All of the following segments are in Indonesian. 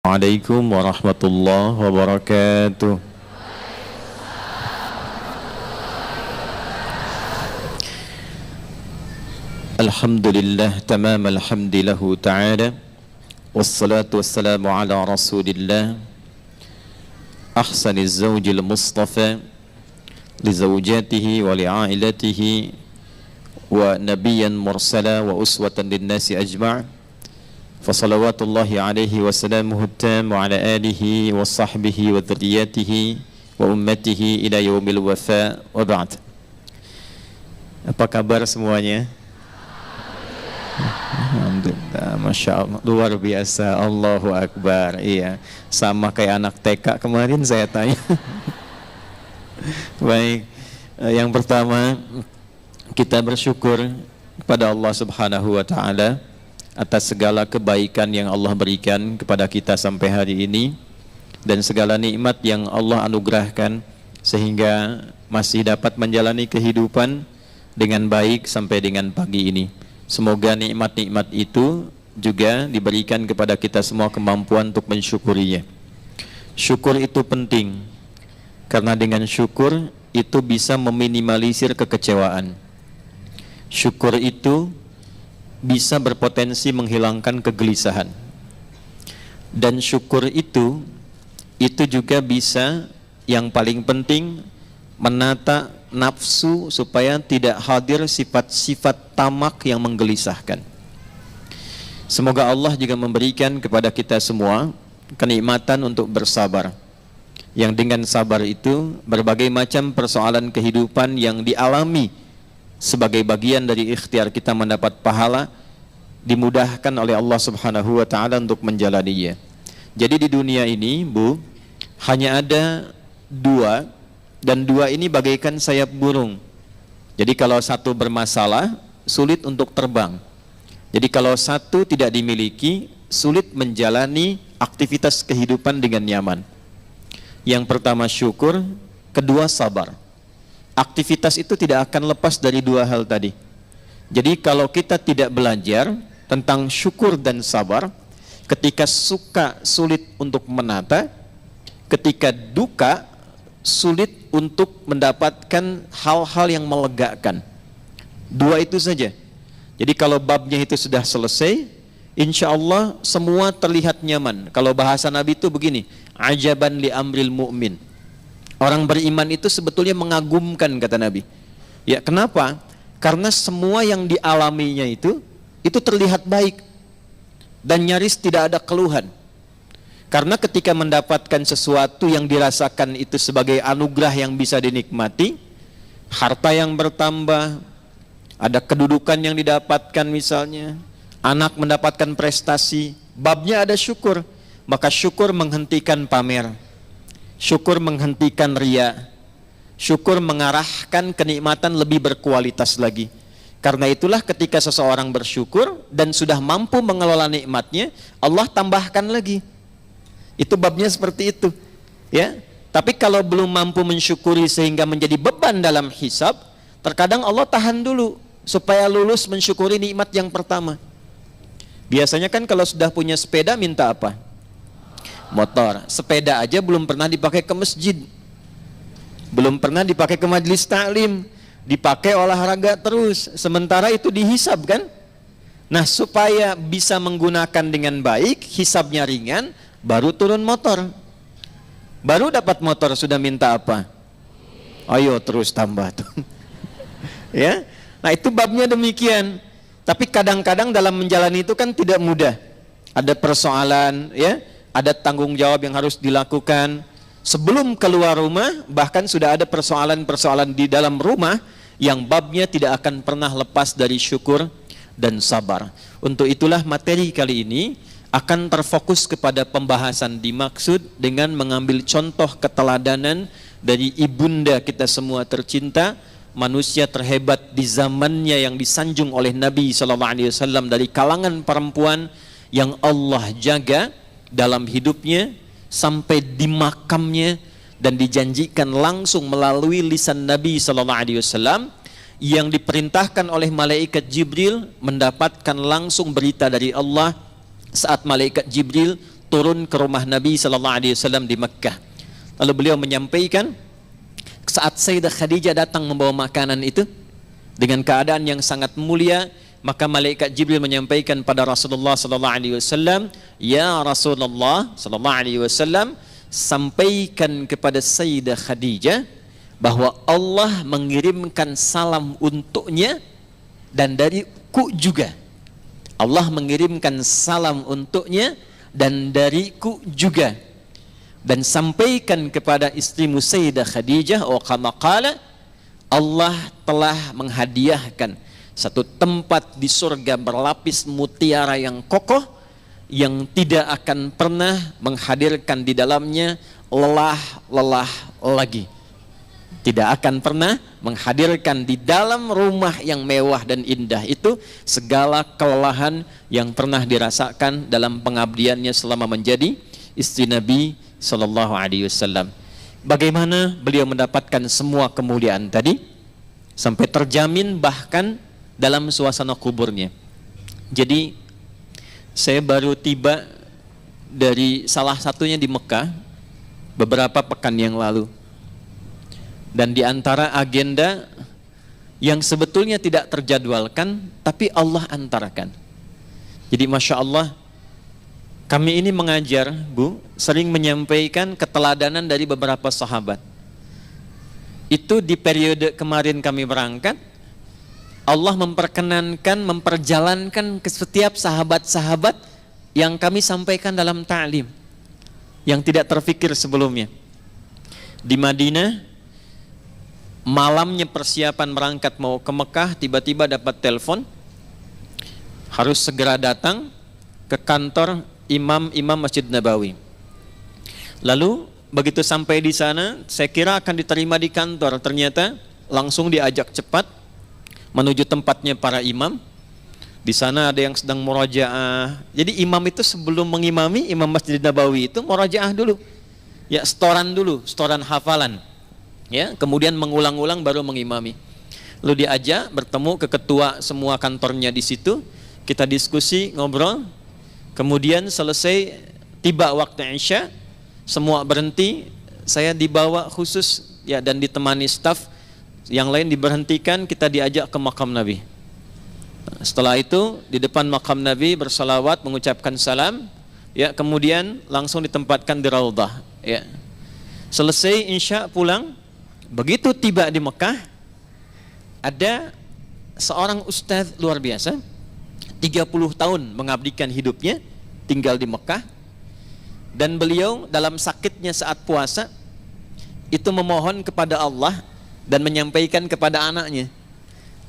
Waalaikumsalam warahmatullahi wabarakatuh. Alhamdulillah tamam alhamdulillahu ta'ala wassalatu wassalamu ala rasulillah ahsaniz zawjil mustafa li zawjatihi wa li ailatihi wa nabiyyan mursala wa uswatan linnasi ajma' fasalawatullahi alaihi wassalamuhu tam wa ala alihi wa sahbihi wa dhurriyyatihi wa ummatihi ila yaumil wafa wa ba'd. Apa kabar semuanya? Alhamdulillah, Masya Allah, luar biasa, Allahu Akbar. Iya, sama kayak anak TK kemarin saya tanya. Baik, yang pertama kita bersyukur kepada Allah Subhanahu wa Ta'ala atas segala kebaikan yang Allah berikan kepada kita sampai hari ini dan segala nikmat yang Allah anugerahkan sehingga masih dapat menjalani kehidupan dengan baik sampai dengan pagi ini. Semoga nikmat-nikmat itu juga diberikan kepada kita semua kemampuan untuk mensyukurinya. Syukur itu penting karena dengan syukur itu bisa meminimalisir kekecewaan. Syukur itu bisa berpotensi menghilangkan kegelisahan. Dan syukur itu juga bisa, yang paling penting, menata nafsu supaya tidak hadir sifat-sifat tamak yang menggelisahkan. Semoga Allah juga memberikan kepada kita semua kenikmatan untuk bersabar, yang dengan sabar itu berbagai macam persoalan kehidupan yang dialami sebagai bagian dari ikhtiar kita mendapat pahala dimudahkan oleh Allah Subhanahu wa Ta'ala untuk menjalaninya. Jadi di dunia ini, Bu, hanya ada dua, dan dua ini bagaikan sayap burung. Jadi kalau satu bermasalah, sulit untuk terbang. Jadi kalau satu tidak dimiliki, sulit menjalani aktivitas kehidupan dengan nyaman. Yang pertama syukur, kedua sabar. Aktivitas itu tidak akan lepas dari dua hal tadi. Jadi kalau kita tidak belajar tentang syukur dan sabar, ketika suka sulit untuk menata, ketika duka sulit untuk mendapatkan hal-hal yang melegakan. Dua itu saja. Jadi kalau babnya itu sudah selesai, insya Allah semua terlihat nyaman. Kalau bahasa Nabi itu begini, ajaban li amril mu'min. Orang beriman itu sebetulnya mengagumkan, kata Nabi. Ya, kenapa? Karena semua yang dialaminya itu terlihat baik dan nyaris tidak ada keluhan. Karena ketika mendapatkan sesuatu yang dirasakan itu sebagai anugerah yang bisa dinikmati, harta yang bertambah, ada kedudukan yang didapatkan misalnya, anak mendapatkan prestasi, babnya ada syukur, maka syukur menghentikan pamer, syukur menghentikan riya, syukur mengarahkan kenikmatan lebih berkualitas lagi. Karena itulah ketika seseorang bersyukur dan sudah mampu mengelola nikmatnya, Allah tambahkan lagi. Itu babnya seperti itu, ya. Tapi kalau belum mampu mensyukuri sehingga menjadi beban dalam hisab, terkadang Allah tahan dulu supaya lulus mensyukuri nikmat yang pertama. Biasanya kan kalau sudah punya sepeda minta apa? Motor. Sepeda aja belum pernah dipakai ke masjid, belum pernah dipakai ke majelis taklim, dipakai olahraga terus. Sementara itu dihisab kan? Nah, supaya bisa menggunakan dengan baik, hisabnya ringan, baru turun motor. Baru dapat motor sudah minta apa? Ayo terus tambah tuh. Ya. Nah, itu babnya demikian. Tapi kadang-kadang dalam menjalani itu kan tidak mudah. Ada persoalan, ya, ada tanggung jawab yang harus dilakukan. Sebelum keluar rumah, bahkan sudah ada persoalan-persoalan di dalam rumah yang babnya tidak akan pernah lepas dari syukur dan sabar. Untuk itulah materi kali ini akan terfokus kepada pembahasan dimaksud dengan mengambil contoh keteladanan dari ibunda kita semua tercinta, manusia terhebat di zamannya yang disanjung oleh Nabi SAW dari kalangan perempuan yang Allah jaga dalam hidupnya sampai di makamnya dan dijanjikan langsung melalui lisan Nabi SAW yang diperintahkan oleh malaikat Jibril mendapatkan langsung berita dari Allah saat malaikat Jibril turun ke rumah Nabi sallallahu alaihi wasallam di Mekkah. Lalu beliau menyampaikan saat Sayyidah Khadijah datang membawa makanan itu dengan keadaan yang sangat mulia, maka malaikat Jibril menyampaikan pada Rasulullah sallallahu alaihi wasallam, "Ya Rasulullah sallallahu alaihi wasallam, sampaikan kepada Sayyidah Khadijah bahwa Allah mengirimkan salam untuknya dan dariku juga." Allah mengirimkan salam untuknya dan dariku juga. Dan sampaikan kepada istrimu Sayyidah Khadijah, kama qala, Allah telah menghadiahkan satu tempat di surga berlapis mutiara yang kokoh, yang tidak akan pernah menghadirkan di dalamnya lelah lagi. Tidak akan pernah menghadirkan di dalam rumah yang mewah dan indah itu segala kelelahan yang pernah dirasakan dalam pengabdiannya selama menjadi istri Nabi sallallahu alaihi wasallam. Bagaimana beliau mendapatkan semua kemuliaan tadi sampai terjamin bahkan dalam suasana kuburnya. Jadi saya baru tiba dari salah satunya di Mekah beberapa pekan yang lalu. Dan di antara agenda yang sebetulnya tidak terjadwalkan, tapi Allah antarakan. Jadi Masya Allah, kami ini mengajar, Bu, sering menyampaikan keteladanan dari beberapa sahabat. Itu di periode kemarin kami berangkat, Allah memperkenankan, memperjalankan ke setiap sahabat-sahabat yang kami sampaikan dalam ta'lim, yang tidak terfikir sebelumnya. Di Madinah, malamnya persiapan berangkat mau ke Mekah, tiba-tiba dapat telepon harus segera datang ke kantor imam Masjid Nabawi. Lalu begitu sampai di sana, saya kira akan diterima di kantor, ternyata langsung diajak cepat menuju tempatnya para imam. Di sana ada yang sedang murajaah. Jadi imam itu sebelum mengimami, imam Masjid Nabawi itu murajaah dulu. Ya, setoran dulu, setoran hafalan. Ya, kemudian mengulang-ulang baru mengimami. Lalu diajak bertemu ke ketua semua kantornya di situ, kita diskusi, ngobrol. Kemudian selesai, tiba waktu Isya, semua berhenti, saya dibawa khusus ya dan ditemani staf, yang lain diberhentikan, kita diajak ke makam Nabi. Setelah itu di depan makam Nabi bersalawat, mengucapkan salam, ya, kemudian langsung ditempatkan di Raudhah, ya. Selesai Isya pulang. Begitu tiba di Mekah, ada seorang ustadz luar biasa, 30 tahun mengabdikan hidupnya, tinggal di Mekah, dan beliau dalam sakitnya saat puasa, itu memohon kepada Allah dan menyampaikan kepada anaknya,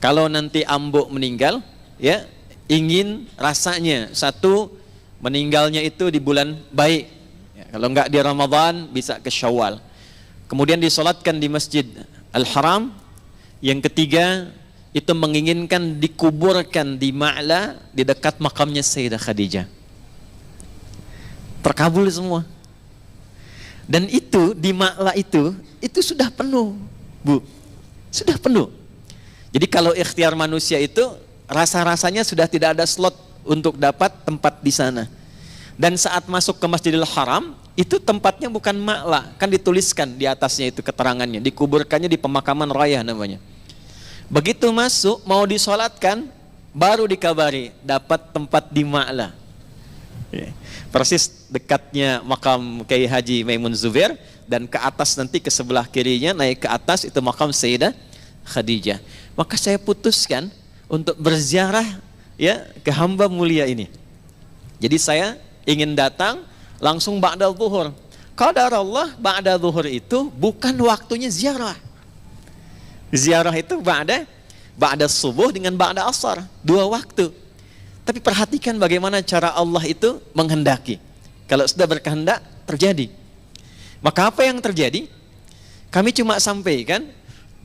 kalau nanti ambuk meninggal, ya, ingin rasanya satu, meninggalnya itu di bulan baik, ya, kalau enggak di Ramadan bisa ke Syawal. Kemudian disolatkan di Masjid Al-Haram. Yang ketiga, itu menginginkan dikuburkan di Ma'la, di dekat makamnya Sayyidah Khadijah. Terkabul semua. Dan itu di Ma'la itu sudah penuh, Bu. Sudah penuh. Jadi kalau ikhtiar manusia itu rasa-rasanya sudah tidak ada slot untuk dapat tempat di sana. Dan saat masuk ke Masjidil Haram, itu tempatnya bukan Ma'la, kan dituliskan di atasnya itu keterangannya, dikuburkannya di pemakaman raya namanya. Begitu masuk mau disolatkan, baru dikabari dapat tempat di Ma'la. Persis dekatnya makam Kiai Haji Maimun Zubair, dan ke atas nanti ke sebelah kirinya naik ke atas itu makam Sayyidah Khadijah. Maka saya putuskan untuk berziarah, ya, ke hamba mulia ini. Jadi saya ingin datang langsung ba'da zuhur. Qadarallah ba'da zuhur itu bukan waktunya ziarah. Ziarah itu ba'da subuh dengan ba'da asar, 2 waktu. Tapi perhatikan bagaimana cara Allah itu menghendaki. Kalau sudah berkehendak, terjadi. Maka apa yang terjadi? Kami cuma sampaikan,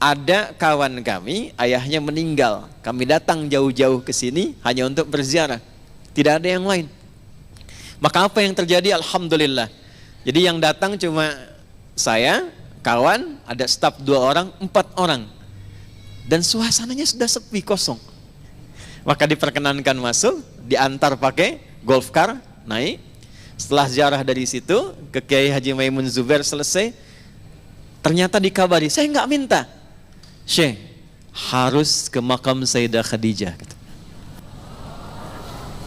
ada kawan kami, ayahnya meninggal. Kami datang jauh-jauh ke sini hanya untuk berziarah. Tidak ada yang lain. Maka apa yang terjadi? Alhamdulillah. Jadi yang datang cuma saya, kawan, ada staf 2 orang, 4 orang. Dan suasananya sudah sepi, kosong. Maka diperkenankan masuk, diantar pakai golf car, naik. Setelah ziarah dari situ ke Kiai Haji Maimun Zubair selesai, ternyata dikabari, saya nggak minta, Syekh harus ke makam Sayyidah Khadijah.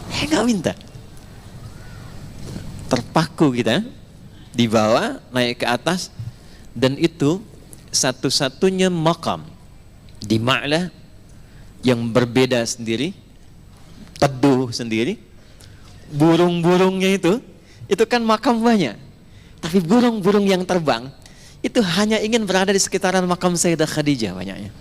Saya nggak minta. Terpaku kita, dibawa naik ke atas, dan itu satu-satunya makam di Ma'lah yang berbeda sendiri, teduh sendiri. Burung-burungnya itu kan makam banyak, tapi burung-burung yang terbang itu hanya ingin berada di sekitaran makam Sayyidah Khadijah banyaknya.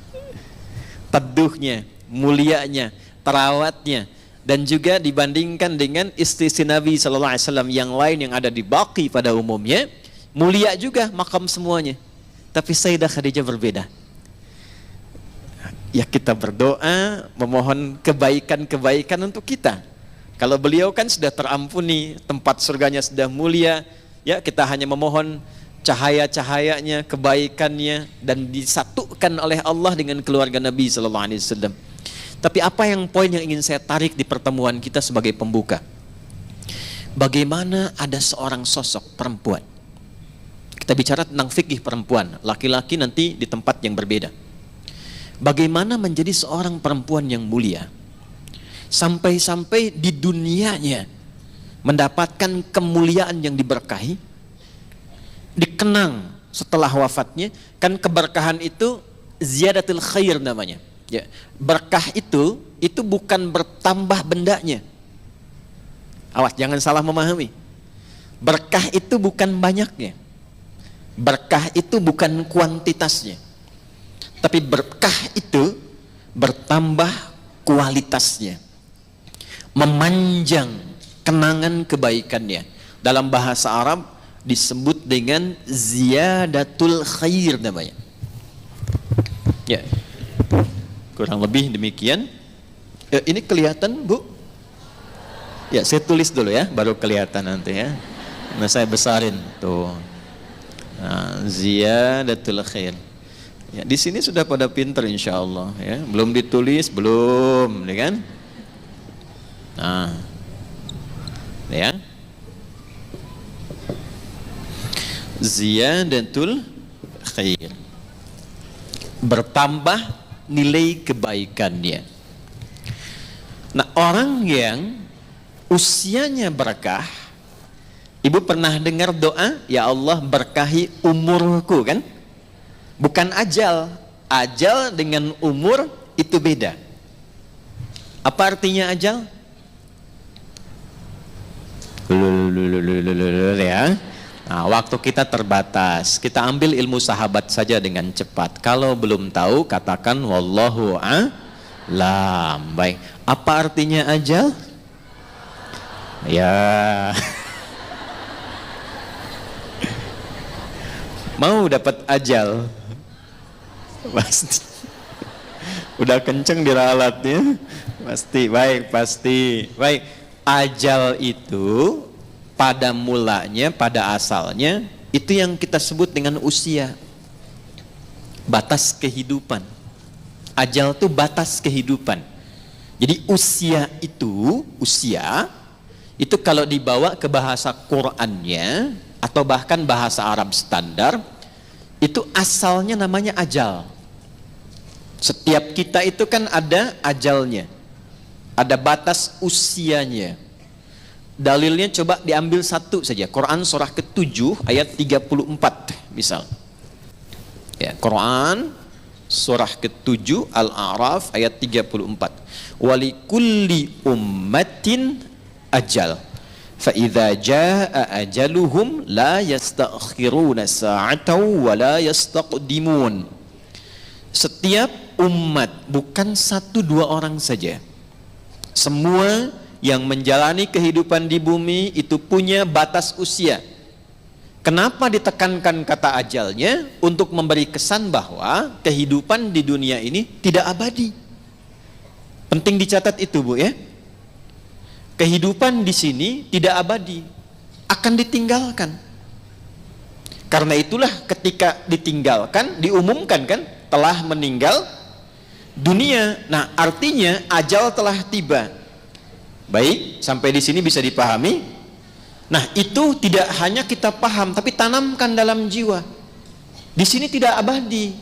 Teduhnya, mulianya, terawatnya, dan juga dibandingkan dengan istri Nabi Sallallahu Alaihi Wasallam yang lain yang ada di Baqi pada umumnya, mulia juga makam semuanya. Tapi Sayyidah Khadijah berbeda. Ya kita berdoa, memohon kebaikan-kebaikan untuk kita. Kalau beliau kan sudah terampuni, tempat surganya sudah mulia, ya kita hanya memohon cahaya-cahayanya, kebaikannya, dan disatukan oleh Allah dengan keluarga Nabi Sallallahu Alaihi Wasallam. Tapi apa yang poin yang ingin saya tarik di pertemuan kita sebagai pembuka? Bagaimana ada seorang sosok perempuan? Kita bicara tentang fikih perempuan, laki-laki nanti di tempat yang berbeda. Bagaimana menjadi seorang perempuan yang mulia? Sampai-sampai di dunianya mendapatkan kemuliaan yang diberkahi, dikenang setelah wafatnya. Kan keberkahan itu ziyadatul khair namanya ya. Berkah itu bukan bertambah bendanya, awas jangan salah memahami. Berkah itu bukan banyaknya, berkah itu bukan kuantitasnya, tapi berkah itu bertambah kualitasnya, memanjang kenangan kebaikannya. Dalam bahasa Arab disebut dengan ziyadatul khair namanya. Ya, kurang lebih demikian. Ini kelihatan Bu? Ya, saya tulis dulu ya, baru kelihatan nanti ya. Nah, saya besarin tuh. Nah, ziyadatul khair. Ya, di sini sudah pada pinter insya Allah ya. Belum ditulis belum, ya kan? Nah, ya. Ziyadatul khair, bertambah nilai kebaikannya. Nah, orang yang usianya berkah, Ibu pernah dengar doa, ya Allah berkahi umurku kan? Bukan ajal. Ajal dengan umur itu beda. Apa artinya ajal? Ya. Nah, waktu kita terbatas. Kita ambil ilmu sahabat saja dengan cepat. Kalau belum tahu, katakan wallahu a'lam. Baik. Apa artinya ajal? Ya. Mau dapat ajal? Pasti. Udah kenceng diralatnya? Pasti. Baik, pasti. Baik. Ajal itu pada mulanya, pada asalnya, itu yang kita sebut dengan usia. Batas kehidupan. Ajal itu batas kehidupan. Jadi usia itu kalau dibawa ke bahasa Qur'annya, atau bahkan bahasa Arab standar, itu asalnya namanya ajal. Setiap kita itu kan ada ajalnya, ada batas usianya. Dalilnya coba diambil satu saja, Quran surah ke-7 ayat 34 misal. Ya, Quran surah ke-7 Al-A'raf ayat 34. Walikulli ummatin ajal. Fa idza jaa ajaluhum la yastakhiruna sa'atan wa la yastaqdimun. Setiap umat, bukan satu dua orang saja, semua yang menjalani kehidupan di bumi itu punya batas usia. Kenapa ditekankan kata ajalnya? Untuk memberi kesan bahwa kehidupan di dunia ini tidak abadi. Penting dicatat itu Bu ya. Kehidupan di sini tidak abadi, akan ditinggalkan. Karena itulah ketika ditinggalkan, diumumkan kan, telah meninggal dunia. Nah, artinya ajal telah tiba. Baik, sampai di sini bisa dipahami. Nah, itu tidak hanya kita paham, tapi tanamkan dalam jiwa. Di sini tidak abadi,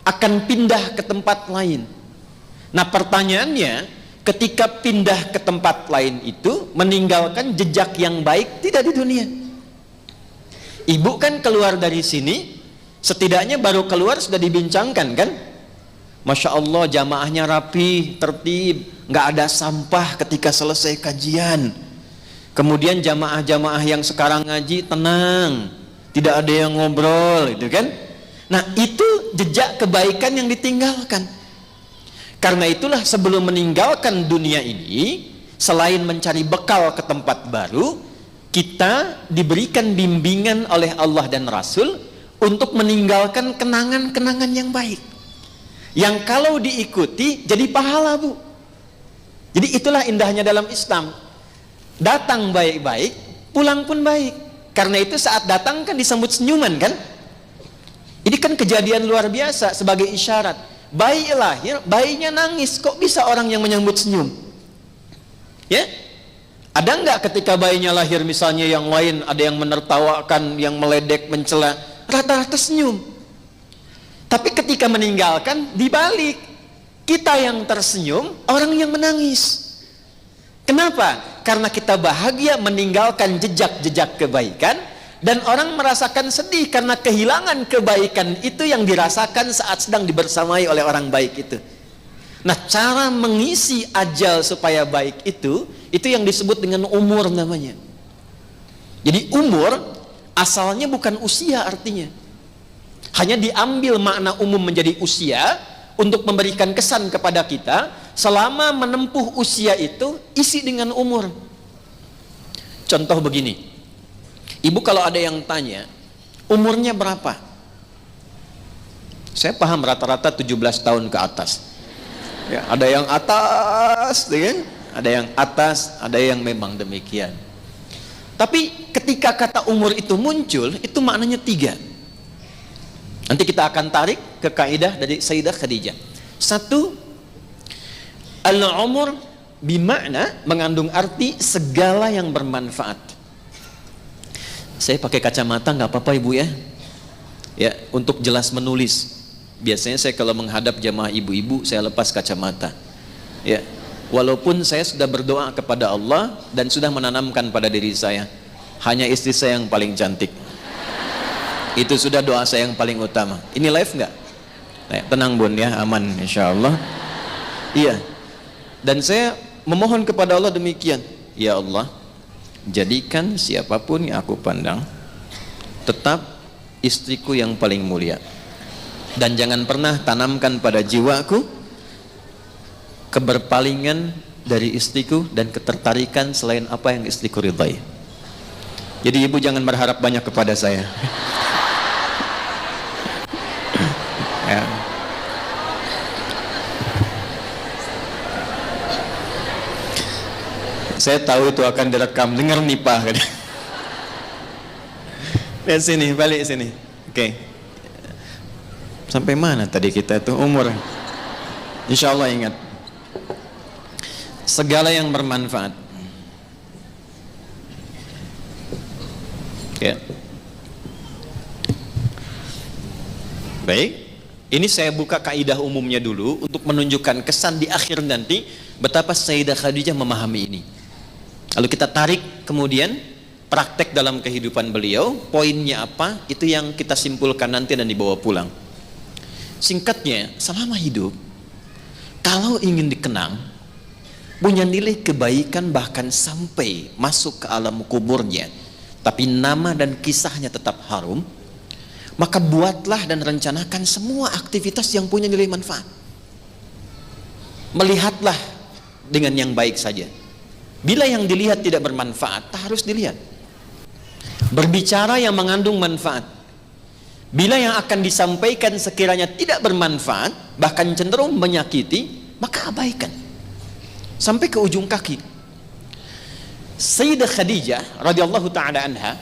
akan pindah ke tempat lain. Nah, pertanyaannya, ketika pindah ke tempat lain itu meninggalkan jejak yang baik tidak di dunia. Ibu kan keluar dari sini, setidaknya baru keluar sudah dibincangkan kan? Masya Allah, jamaahnya rapi, tertib, nggak ada sampah ketika selesai kajian. Kemudian jamaah-jamaah yang sekarang ngaji tenang, tidak ada yang ngobrol, itu kan? Nah, itu jejak kebaikan yang ditinggalkan. Karena itulah sebelum meninggalkan dunia ini, selain mencari bekal ke tempat baru, kita diberikan bimbingan oleh Allah dan Rasul untuk meninggalkan kenangan-kenangan yang baik, yang kalau diikuti jadi pahala, Bu. Jadi itulah indahnya dalam Islam. Datang baik-baik, pulang pun baik. Karena itu saat datang kan disambut senyuman kan? Ini kan kejadian luar biasa sebagai isyarat. Bayi lahir, bayinya nangis, kok bisa orang yang menyambut senyum? Ya? Ada nggak ketika bayinya lahir misalnya yang lain ada yang menertawakan, yang meledek, mencela, rata-rata senyum. Tapi ketika meninggalkan dibalik, kita yang tersenyum, orang yang menangis. Kenapa? Karena kita bahagia meninggalkan jejak-jejak kebaikan, dan orang merasakan sedih karena kehilangan kebaikan itu yang dirasakan saat sedang dibersamai oleh orang baik itu. Nah, cara mengisi ajal supaya baik itu yang disebut dengan umur namanya. Jadi umur asalnya bukan usia artinya. Hanya diambil makna umum menjadi usia untuk memberikan kesan kepada kita. Selama menempuh usia itu isi dengan umur. Contoh begini, ibu kalau ada yang tanya umurnya berapa, saya paham rata-rata 17 tahun ke atas ya, ada yang atas kan? Ada yang atas, ada yang memang demikian. Tapi ketika kata umur itu muncul, itu maknanya 3. Nanti kita akan tarik ke kaidah dari Sayyidah Khadijah. 1, al-umur bimakna mengandung arti segala yang bermanfaat. Saya pakai kacamata nggak apa-apa ibu ya. Ya, untuk jelas menulis. Biasanya saya kalau menghadap jamaah ibu-ibu saya lepas kacamata. Ya, walaupun saya sudah berdoa kepada Allah dan sudah menanamkan pada diri saya, hanya istri saya yang paling cantik. Itu sudah doa saya yang paling utama. Ini live nggak? Tenang bun ya, aman insya Allah. Iya. Dan saya memohon kepada Allah demikian, ya Allah, jadikan siapapun yang aku pandang tetap istriku yang paling mulia, dan jangan pernah tanamkan pada jiwaku keberpalingan dari istriku dan ketertarikan selain apa yang istriku ridhai. Jadi ibu jangan berharap banyak kepada saya. Ya. Saya tahu itu akan direkam, dengar nih Pak. Lihat sini, balik sini. Oke. Sampai mana tadi kita itu umur? Insya Allah ingat. Segala yang bermanfaat. Ya. Baik. Ini saya buka kaidah umumnya dulu untuk menunjukkan kesan di akhir nanti betapa Sayyidah Khadijah memahami ini. Lalu kita tarik kemudian praktek dalam kehidupan beliau, poinnya apa, itu yang kita simpulkan nanti dan dibawa pulang. Singkatnya, selama hidup, kalau ingin dikenang, punya nilai kebaikan bahkan sampai masuk ke alam kuburnya, tapi nama dan kisahnya tetap harum, maka buatlah dan rencanakan semua aktivitas yang punya nilai manfaat. Melihatlah dengan yang baik saja. Bila yang dilihat tidak bermanfaat, tak harus dilihat. Berbicara yang mengandung manfaat. Bila yang akan disampaikan sekiranya tidak bermanfaat, bahkan cenderung menyakiti, maka abaikan. Sampai ke ujung kaki. Sayyidah Khadijah radhiyallahu taala anha,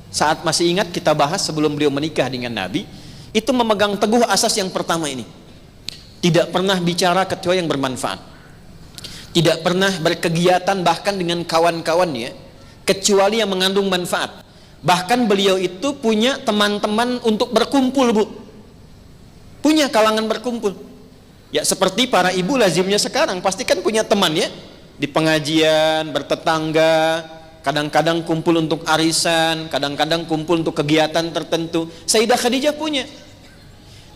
saat masih ingat kita bahas sebelum beliau menikah dengan Nabi, itu memegang teguh asas yang pertama ini. Tidak pernah bicara kecuali yang bermanfaat. Tidak pernah berkegiatan bahkan dengan kawan-kawannya kecuali yang mengandung manfaat. Bahkan beliau itu punya teman-teman untuk berkumpul, Bu. Punya kalangan berkumpul. Ya seperti para ibu lazimnya sekarang, pasti kan punya teman ya, di pengajian, bertetangga, kadang-kadang kumpul untuk arisan, kadang-kadang kumpul untuk kegiatan tertentu. Sayyidah Khadijah punya.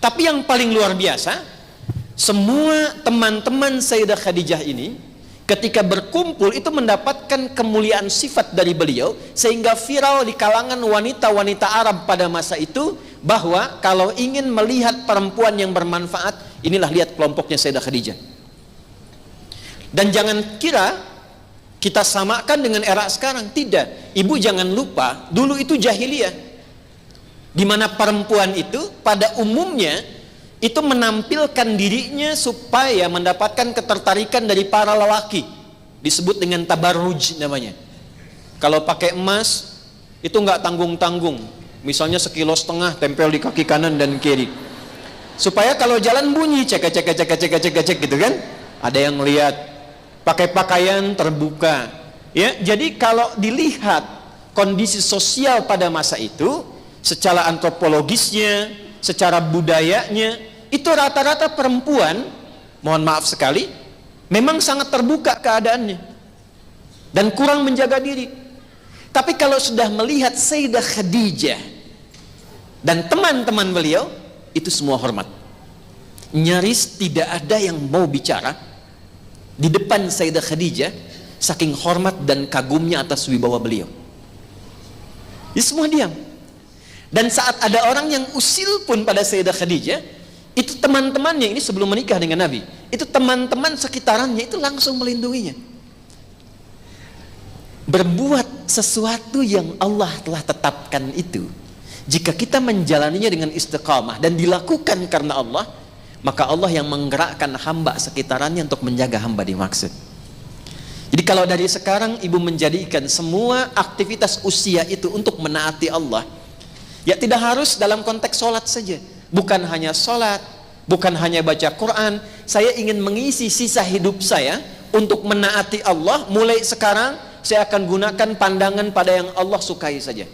Tapi yang paling luar biasa, semua teman-teman Sayyidah Khadijah ini ketika berkumpul itu mendapatkan kemuliaan sifat dari beliau, sehingga viral di kalangan wanita-wanita Arab pada masa itu bahwa kalau ingin melihat perempuan yang bermanfaat, inilah lihat kelompoknya Sayyidah Khadijah. Dan jangan kira kita samakan dengan era sekarang, tidak. Ibu jangan lupa, dulu itu jahiliyah, di mana perempuan itu pada umumnya itu menampilkan dirinya supaya mendapatkan ketertarikan dari para lelaki, disebut dengan tabarruj namanya. Kalau pakai emas itu nggak tanggung-tanggung, misalnya 1,5 kilo tempel di kaki kanan dan kiri, supaya kalau jalan bunyi cek gitu kan, ada yang lihat. Pakai pakaian terbuka ya. Jadi kalau dilihat kondisi sosial pada masa itu, secara antropologisnya, secara budayanya, itu rata-rata perempuan, mohon maaf sekali, memang sangat terbuka keadaannya dan kurang menjaga diri. Tapi kalau sudah melihat Sayyidah Khadijah dan teman-teman beliau, itu semua hormat. Nyaris tidak ada yang mau bicara di depan Sayyidah Khadijah, saking hormat dan kagumnya atas wibawa beliau. Ini semua diam. Dan saat ada orang yang usil pun pada Sayyidah Khadijah, itu teman-temannya, ini sebelum menikah dengan Nabi, itu teman-teman sekitarannya itu langsung melindunginya. Berbuat sesuatu yang Allah telah tetapkan itu, jika kita menjalaninya dengan istiqamah dan dilakukan karena Allah, maka Allah yang menggerakkan hamba sekitarannya untuk menjaga hamba dimaksud. Jadi kalau dari sekarang ibu menjadikan semua aktivitas usia itu untuk menaati Allah, ya tidak harus dalam konteks sholat saja. Bukan hanya sholat, bukan hanya baca Quran. Saya ingin mengisi sisa hidup saya untuk menaati Allah. Mulai sekarang saya akan gunakan pandangan pada yang Allah sukai saja.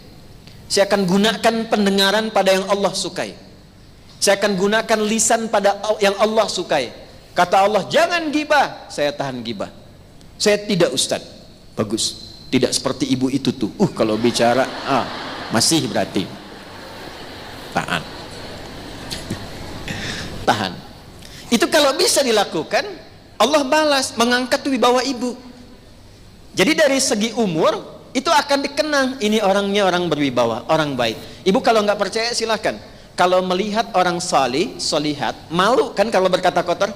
Saya akan gunakan pendengaran pada yang Allah sukai. Saya akan gunakan lisan pada yang Allah sukai. Kata Allah, jangan gibah, saya tahan gibah. Saya tidak, Ustaz. Bagus. Tidak seperti ibu itu tuh. Kalau bicara, masih berarti. Tahan. Tahan. Itu kalau bisa dilakukan, Allah balas, mengangkat wibawa ibu. Jadi dari segi umur, itu akan dikenang. Ini orangnya orang berwibawa, orang baik. Ibu kalau nggak percaya silahkan. Kalau melihat orang salih, solihat, malu kan kalau berkata kotor?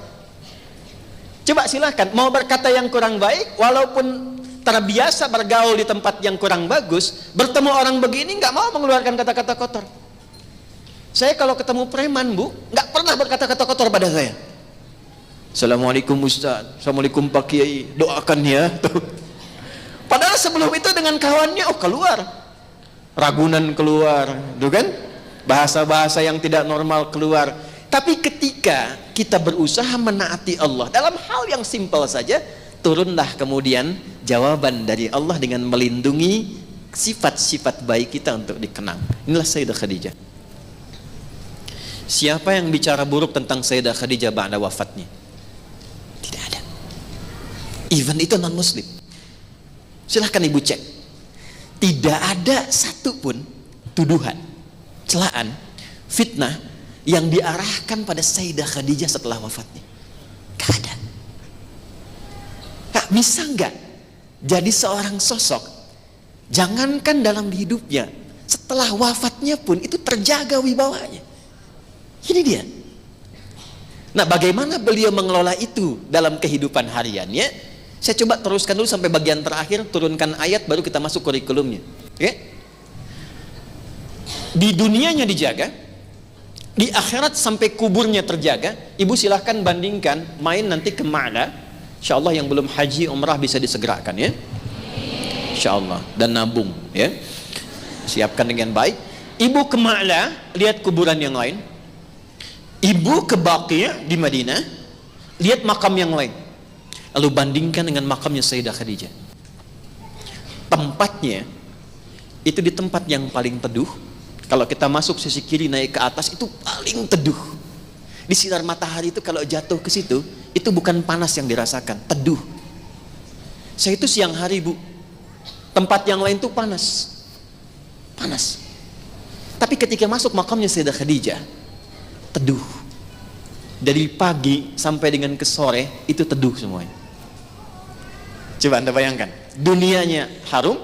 Coba silahkan, mau berkata yang kurang baik, walaupun terbiasa bergaul di tempat yang kurang bagus, bertemu orang begini nggak mau mengeluarkan kata-kata kotor. Saya kalau ketemu preman, Bu, nggak pernah berkata-kata kotor pada saya. Assalamualaikum Ustaz, Assalamualaikum Pak Kiai, doakan ya. Padahal sebelum itu dengan kawannya, keluar. Ragunan keluar, tuh kan? Bahasa-bahasa yang tidak normal keluar. Tapi ketika kita berusaha menaati Allah dalam hal yang simpel saja, turunlah kemudian jawaban dari Allah dengan melindungi sifat-sifat baik kita untuk dikenang. Inilah Sayyidah Khadijah. Siapa yang bicara buruk tentang Sayyidah Khadijah ba'da wafatnya? Tidak ada. Even itu non muslim. Silahkan ibu cek. Tidak ada satupun tuduhan, celaan, fitnah yang diarahkan pada Sayyidah Khadijah setelah wafatnya. Gak ada. Kak, bisa nggak jadi seorang sosok, jangankan dalam hidupnya, setelah wafatnya pun itu terjaga wibawanya. Ini dia. Nah, bagaimana beliau mengelola itu dalam kehidupan hariannya? Saya coba teruskan dulu sampai bagian terakhir, turunkan ayat, baru kita masuk kurikulumnya. Oke? Di dunianya dijaga, di akhirat sampai kuburnya terjaga. Ibu silahkan bandingkan, main nanti ke Ma'la, insyaallah yang belum haji umrah bisa disegerakan ya, insyaallah, dan nabung ya, siapkan dengan baik. Ibu ke Ma'la, lihat kuburan yang lain. Ibu ke Baqi' di Madinah, lihat makam yang lain, lalu bandingkan dengan makamnya Sayyidah Khadijah. tempatnya itu di tempat yang paling teduh. Kalau kita masuk sisi kiri naik ke atas itu paling teduh. Di sinar matahari itu kalau jatuh ke situ, itu bukan panas yang dirasakan, teduh. Saya itu siang hari, Bu. Tempat yang lain tuh panas. Panas. Tapi ketika masuk makamnya Sayyidah Khadijah, teduh. Dari pagi sampai dengan ke sore itu teduh semuanya. Coba Anda bayangkan, dunianya harum,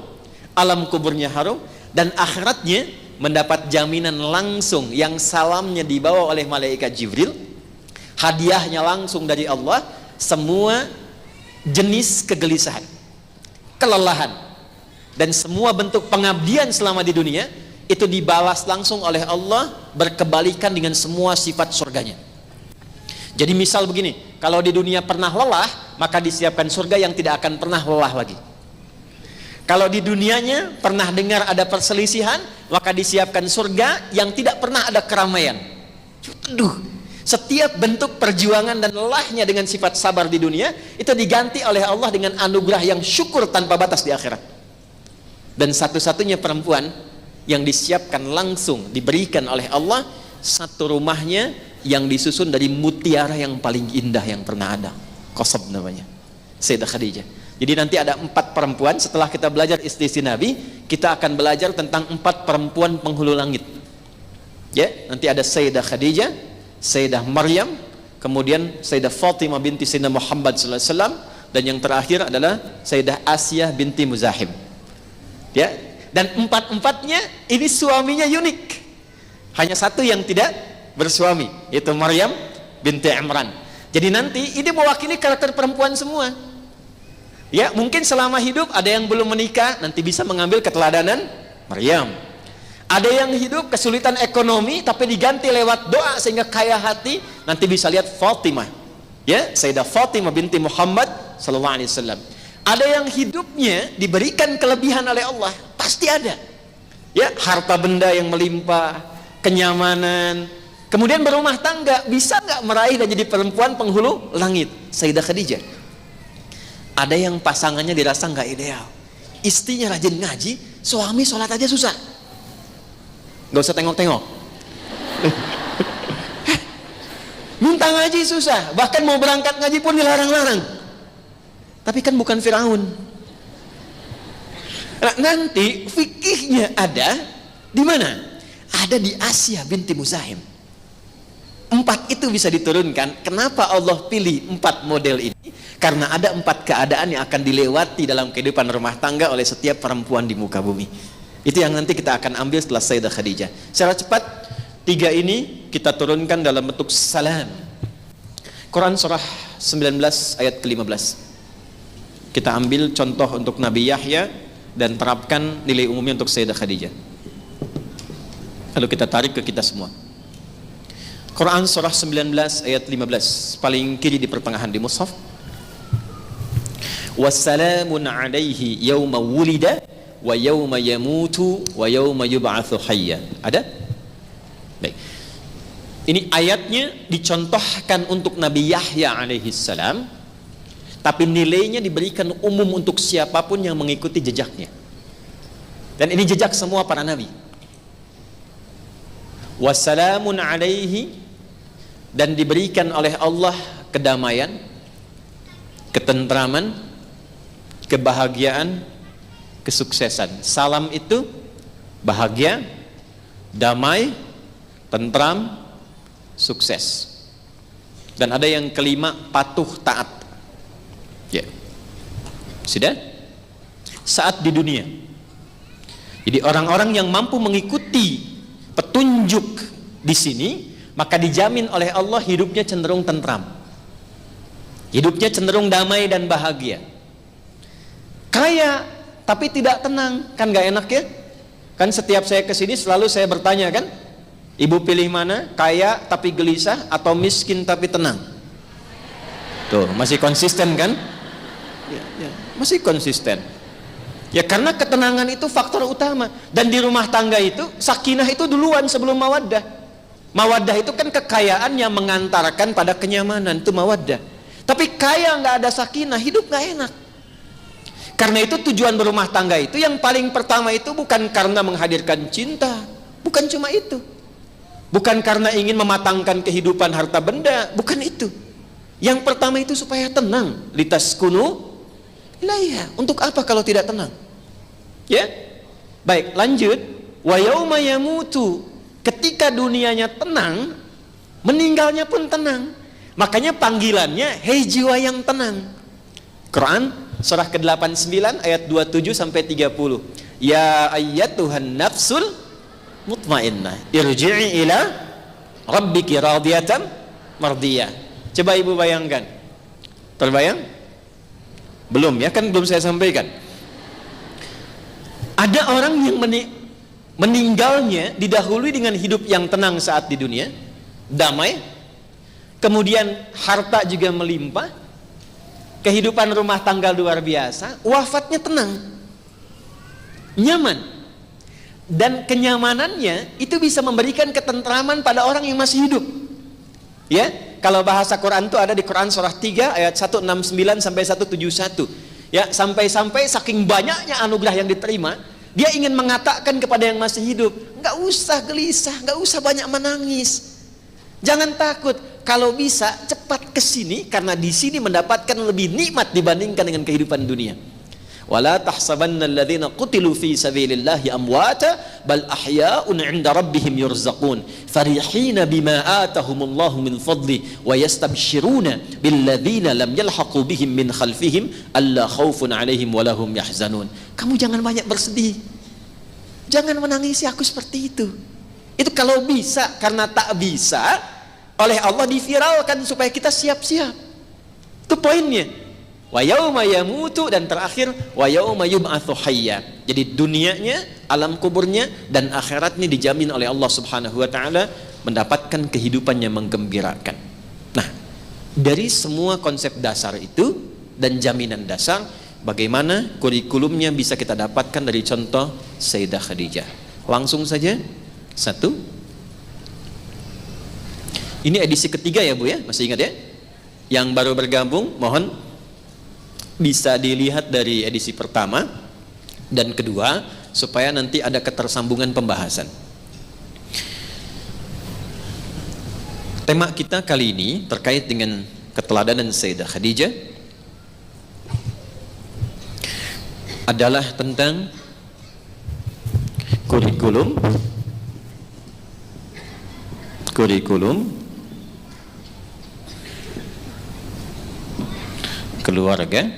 alam kuburnya harum, dan akhiratnya mendapat jaminan langsung yang salamnya dibawa oleh malaikat Jibril, hadiahnya langsung dari Allah, semua jenis kegelisahan, kelelahan, dan semua bentuk pengabdian selama di dunia itu dibalas langsung oleh Allah, berkebalikan dengan semua sifat surganya. Jadi misal begini, kalau di dunia pernah lelah, maka disiapkan surga yang tidak akan pernah lelah lagi. Kalau di dunianya pernah dengar ada perselisihan, maka disiapkan surga yang tidak pernah ada keramaian. Aduh, setiap bentuk perjuangan dan lelahnya dengan sifat sabar di dunia itu diganti oleh Allah dengan anugerah yang syukur tanpa batas di akhirat. Dan satu-satunya perempuan yang disiapkan langsung diberikan oleh Allah satu rumahnya yang disusun dari mutiara yang paling indah yang pernah ada. Qasab namanya, Sayyidah Khadijah. Jadi nanti ada 4 perempuan. Setelah kita belajar istri Nabi, kita akan belajar tentang 4 perempuan penghulu langit. Ya, nanti ada Sayyidah Khadijah, Sayyidah Maryam, kemudian Sayyidah Fatimah binti Sayyidina Muhammad sallallahu alaihi wasallam, dan yang terakhir adalah Sayyidah Asiyah binti Muzahim. Ya, dan 4-empatnya ini suaminya unik. Hanya satu yang tidak bersuami, yaitu Maryam binti Imran. Jadi nanti ini mewakili karakter perempuan semua. Ya, mungkin selama hidup ada yang belum menikah, nanti bisa mengambil keteladanan Maryam. Ada yang hidup kesulitan ekonomi tapi diganti lewat doa sehingga kaya hati, nanti bisa lihat Fatimah. Ya, Sayyidah Fatimah binti Muhammad sallallahu alaihi wasallam. Ada yang hidupnya diberikan kelebihan oleh Allah, pasti ada. Ya, harta benda yang melimpah, kenyamanan, kemudian berumah tangga, bisa nggak meraih dan jadi perempuan penghulu langit? Sayyidah Khadijah. Ada yang pasangannya dirasa nggak ideal, istrinya rajin ngaji, suami sholat aja susah, nggak usah tengok-tengok. Minta ngaji susah, bahkan mau berangkat ngaji pun dilarang-larang. Tapi kan bukan Firaun. Nah, nanti fikihnya ada di mana? Ada di Asiyah binti Muzahim. 4 itu bisa diturunkan. Kenapa Allah pilih 4 model ini? Karena ada 4 keadaan yang akan dilewati dalam kehidupan rumah tangga oleh setiap perempuan di muka bumi. Itu yang nanti kita akan ambil setelah Sayyidah Khadijah. Secara cepat, 3 ini kita turunkan dalam bentuk salam. Quran surah 19 ayat ke-15. Kita ambil contoh untuk Nabi Yahya dan terapkan nilai umumnya untuk Sayyidah Khadijah. Lalu kita tarik ke kita semua. Quran surah 19 ayat 15, paling kiri di pertengahan di mushaf. Wassalamun alaihi yawma wulida wa yawma yamutu wa yawma yub'atsu hayya. Ada? Baik. Ini ayatnya dicontohkan untuk Nabi Yahya alaihi salam, tapi nilainya diberikan umum untuk siapapun yang mengikuti jejaknya. Dan ini jejak semua para nabi. Wassalamun alaihi, dan diberikan oleh Allah kedamaian, ketentraman, kebahagiaan, kesuksesan. Salam itu bahagia, damai, tentram, sukses. Dan ada yang kelima, patuh taat. Ya. Sudah? Saat di dunia. Jadi orang-orang yang mampu mengikuti petunjuk di sini, maka dijamin oleh Allah hidupnya cenderung tentram. Hidupnya cenderung damai dan bahagia. Kaya tapi tidak tenang, kan gak enak ya? Kan setiap saya kesini selalu saya bertanya kan, ibu pilih mana? Kaya tapi gelisah atau miskin tapi tenang? Tuh, masih konsisten kan? Ya, masih konsisten. Ya karena ketenangan itu faktor utama. Dan di rumah tangga itu sakinah itu duluan sebelum mawaddah. Mawaddah itu kan kekayaan yang mengantarkan pada kenyamanan, itu mawaddah. Tapi kaya nggak ada sakinah, hidup nggak enak. Karena itu tujuan berumah tangga itu yang paling pertama itu bukan karena menghadirkan cinta, bukan cuma itu. Bukan karena ingin mematangkan kehidupan harta benda, bukan itu. Yang pertama itu supaya tenang, litaskunu ilaiha. Untuk apa kalau tidak tenang? Ya. Baik, lanjut. Wa yauma yamutu. Ketika dunianya tenang, meninggalnya pun tenang. Makanya panggilannya hei jiwa yang tenang. Quran surah ke-89 ayat 27 sampai 30. Ya ayyatuhan nafsul mutmainnah irji'i ila rabbiki radiyatan mardiyah. Coba ibu bayangkan. Terbayang? Belum ya, kan belum saya sampaikan. Ada orang yang meninggalnya didahului dengan hidup yang tenang saat di dunia, damai, kemudian harta juga melimpah, kehidupan rumah tangga luar biasa, wafatnya tenang, nyaman, dan kenyamanannya itu bisa memberikan ketentraman pada orang yang masih hidup. Ya, kalau bahasa Quran itu ada di Quran surah 3 ayat 169 sampai 171. Ya, sampai-sampai saking banyaknya anugerah yang diterima, dia ingin mengatakan kepada yang masih hidup, nggak usah gelisah, nggak usah banyak menangis, jangan takut, kalau bisa cepat ke sini karena di sini mendapatkan lebih nikmat dibandingkan dengan kehidupan dunia. Wala tahsabanna alladhina qutilu fi sabilillahi amwata bal ahya'un 'inda rabbihim yurzaqun farihina bima atahumullahu min fadli wa yastabshiruna billadzina lam yalhaqu bihim min khalfihim alla khaufun 'alaihim wa lahum yahzanun. Kamu jangan banyak bersedih, jangan menangisi aku seperti itu. Itu kalau bisa, karena tak bisa oleh Allah diviralkan supaya kita siap-siap. Itu poinnya. Wa yauma yamutu, dan terakhir wa yauma yub'atsu hayya. Jadi dunianya, alam kuburnya dan akhiratnya dijamin oleh Allah Subhanahu wa taala mendapatkan kehidupan yang menggembirakan. Nah, dari semua konsep dasar itu dan jaminan dasar, bagaimana kurikulumnya bisa kita dapatkan dari contoh Sayyidah Khadijah. Langsung saja. Satu. Ini edisi ketiga ya Bu ya, masih ingat ya? Yang baru bergabung mohon bisa dilihat dari edisi pertama dan kedua supaya nanti ada ketersambungan pembahasan. Tema kita kali ini terkait dengan keteladanan Sayyidah Khadijah adalah tentang kurikulum keluarga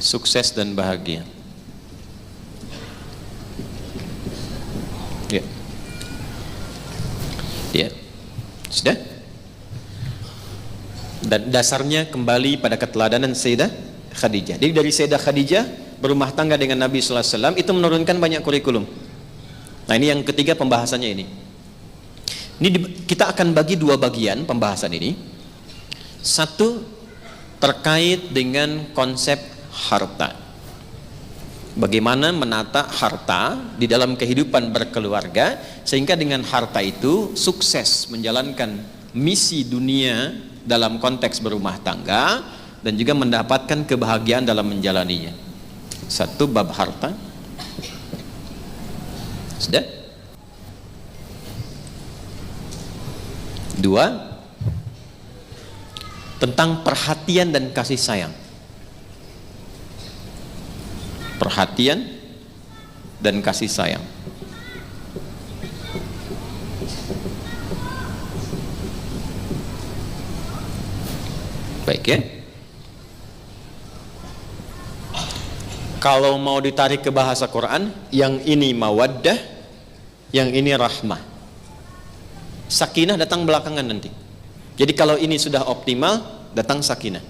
sukses dan bahagia. Ya. Ya. Sudah? Dan dasarnya kembali pada keteladanan Sayyidah Khadijah. Jadi dari Sayyidah Khadijah berumah tangga dengan Nabi sallallahu alaihi wasallam itu menurunkan banyak kurikulum. Nah, ini yang ketiga pembahasannya ini. Kita akan bagi dua bagian pembahasan ini. Satu terkait dengan konsep harta. Bagaimana menata harta di dalam kehidupan berkeluarga sehingga dengan harta itu sukses menjalankan misi dunia dalam konteks berumah tangga dan juga mendapatkan kebahagiaan dalam menjalaninya. Satu, bab harta. Sudah? Dua, tentang perhatian dan kasih sayang. Perhatian dan kasih sayang. Baik ya. Kalau mau ditarik ke bahasa Quran, yang ini mawaddah, yang ini rahmah. Sakinah datang belakangan nanti. Jadi kalau ini sudah optimal, datang sakinah.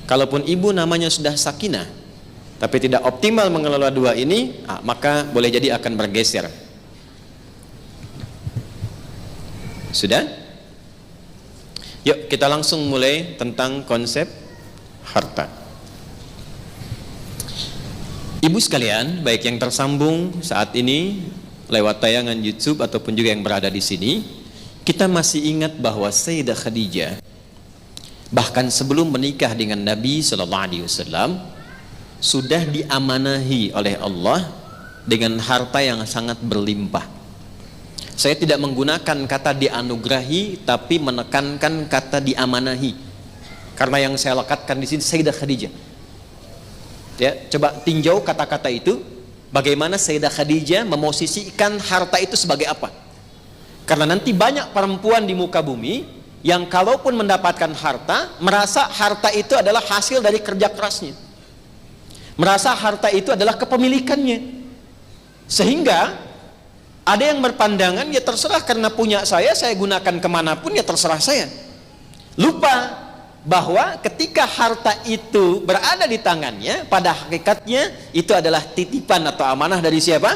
Kalaupun ibu namanya sudah sakinah, tapi tidak optimal mengelola dua ini, maka boleh jadi akan bergeser. Sudah? Yuk kita langsung mulai tentang konsep harta. Ibu sekalian, baik yang tersambung saat ini lewat tayangan YouTube ataupun juga yang berada di sini, kita masih ingat bahwa Sayyidah Khadijah Bahkan sebelum menikah dengan Nabi sallallahu alaihi wasallam sudah diamanahi oleh Allah dengan harta yang sangat berlimpah. Saya tidak menggunakan kata dianugerahi, tapi menekankan kata diamanahi. Karena yang saya lekatkan di sini Sayyidah Khadijah. Ya, coba tinjau kata-kata itu. Bagaimana Sayyidah Khadijah memosisikan harta itu sebagai apa? Karena nanti banyak perempuan di muka bumi yang kalaupun mendapatkan harta, merasa harta itu adalah hasil dari kerja kerasnya. Merasa harta itu adalah kepemilikannya, sehingga ada yang berpandangan ya terserah, karena punya saya gunakan kemanapun ya terserah saya. Lupa bahwa ketika harta itu berada di tangannya, pada hakikatnya itu adalah titipan atau amanah dari siapa?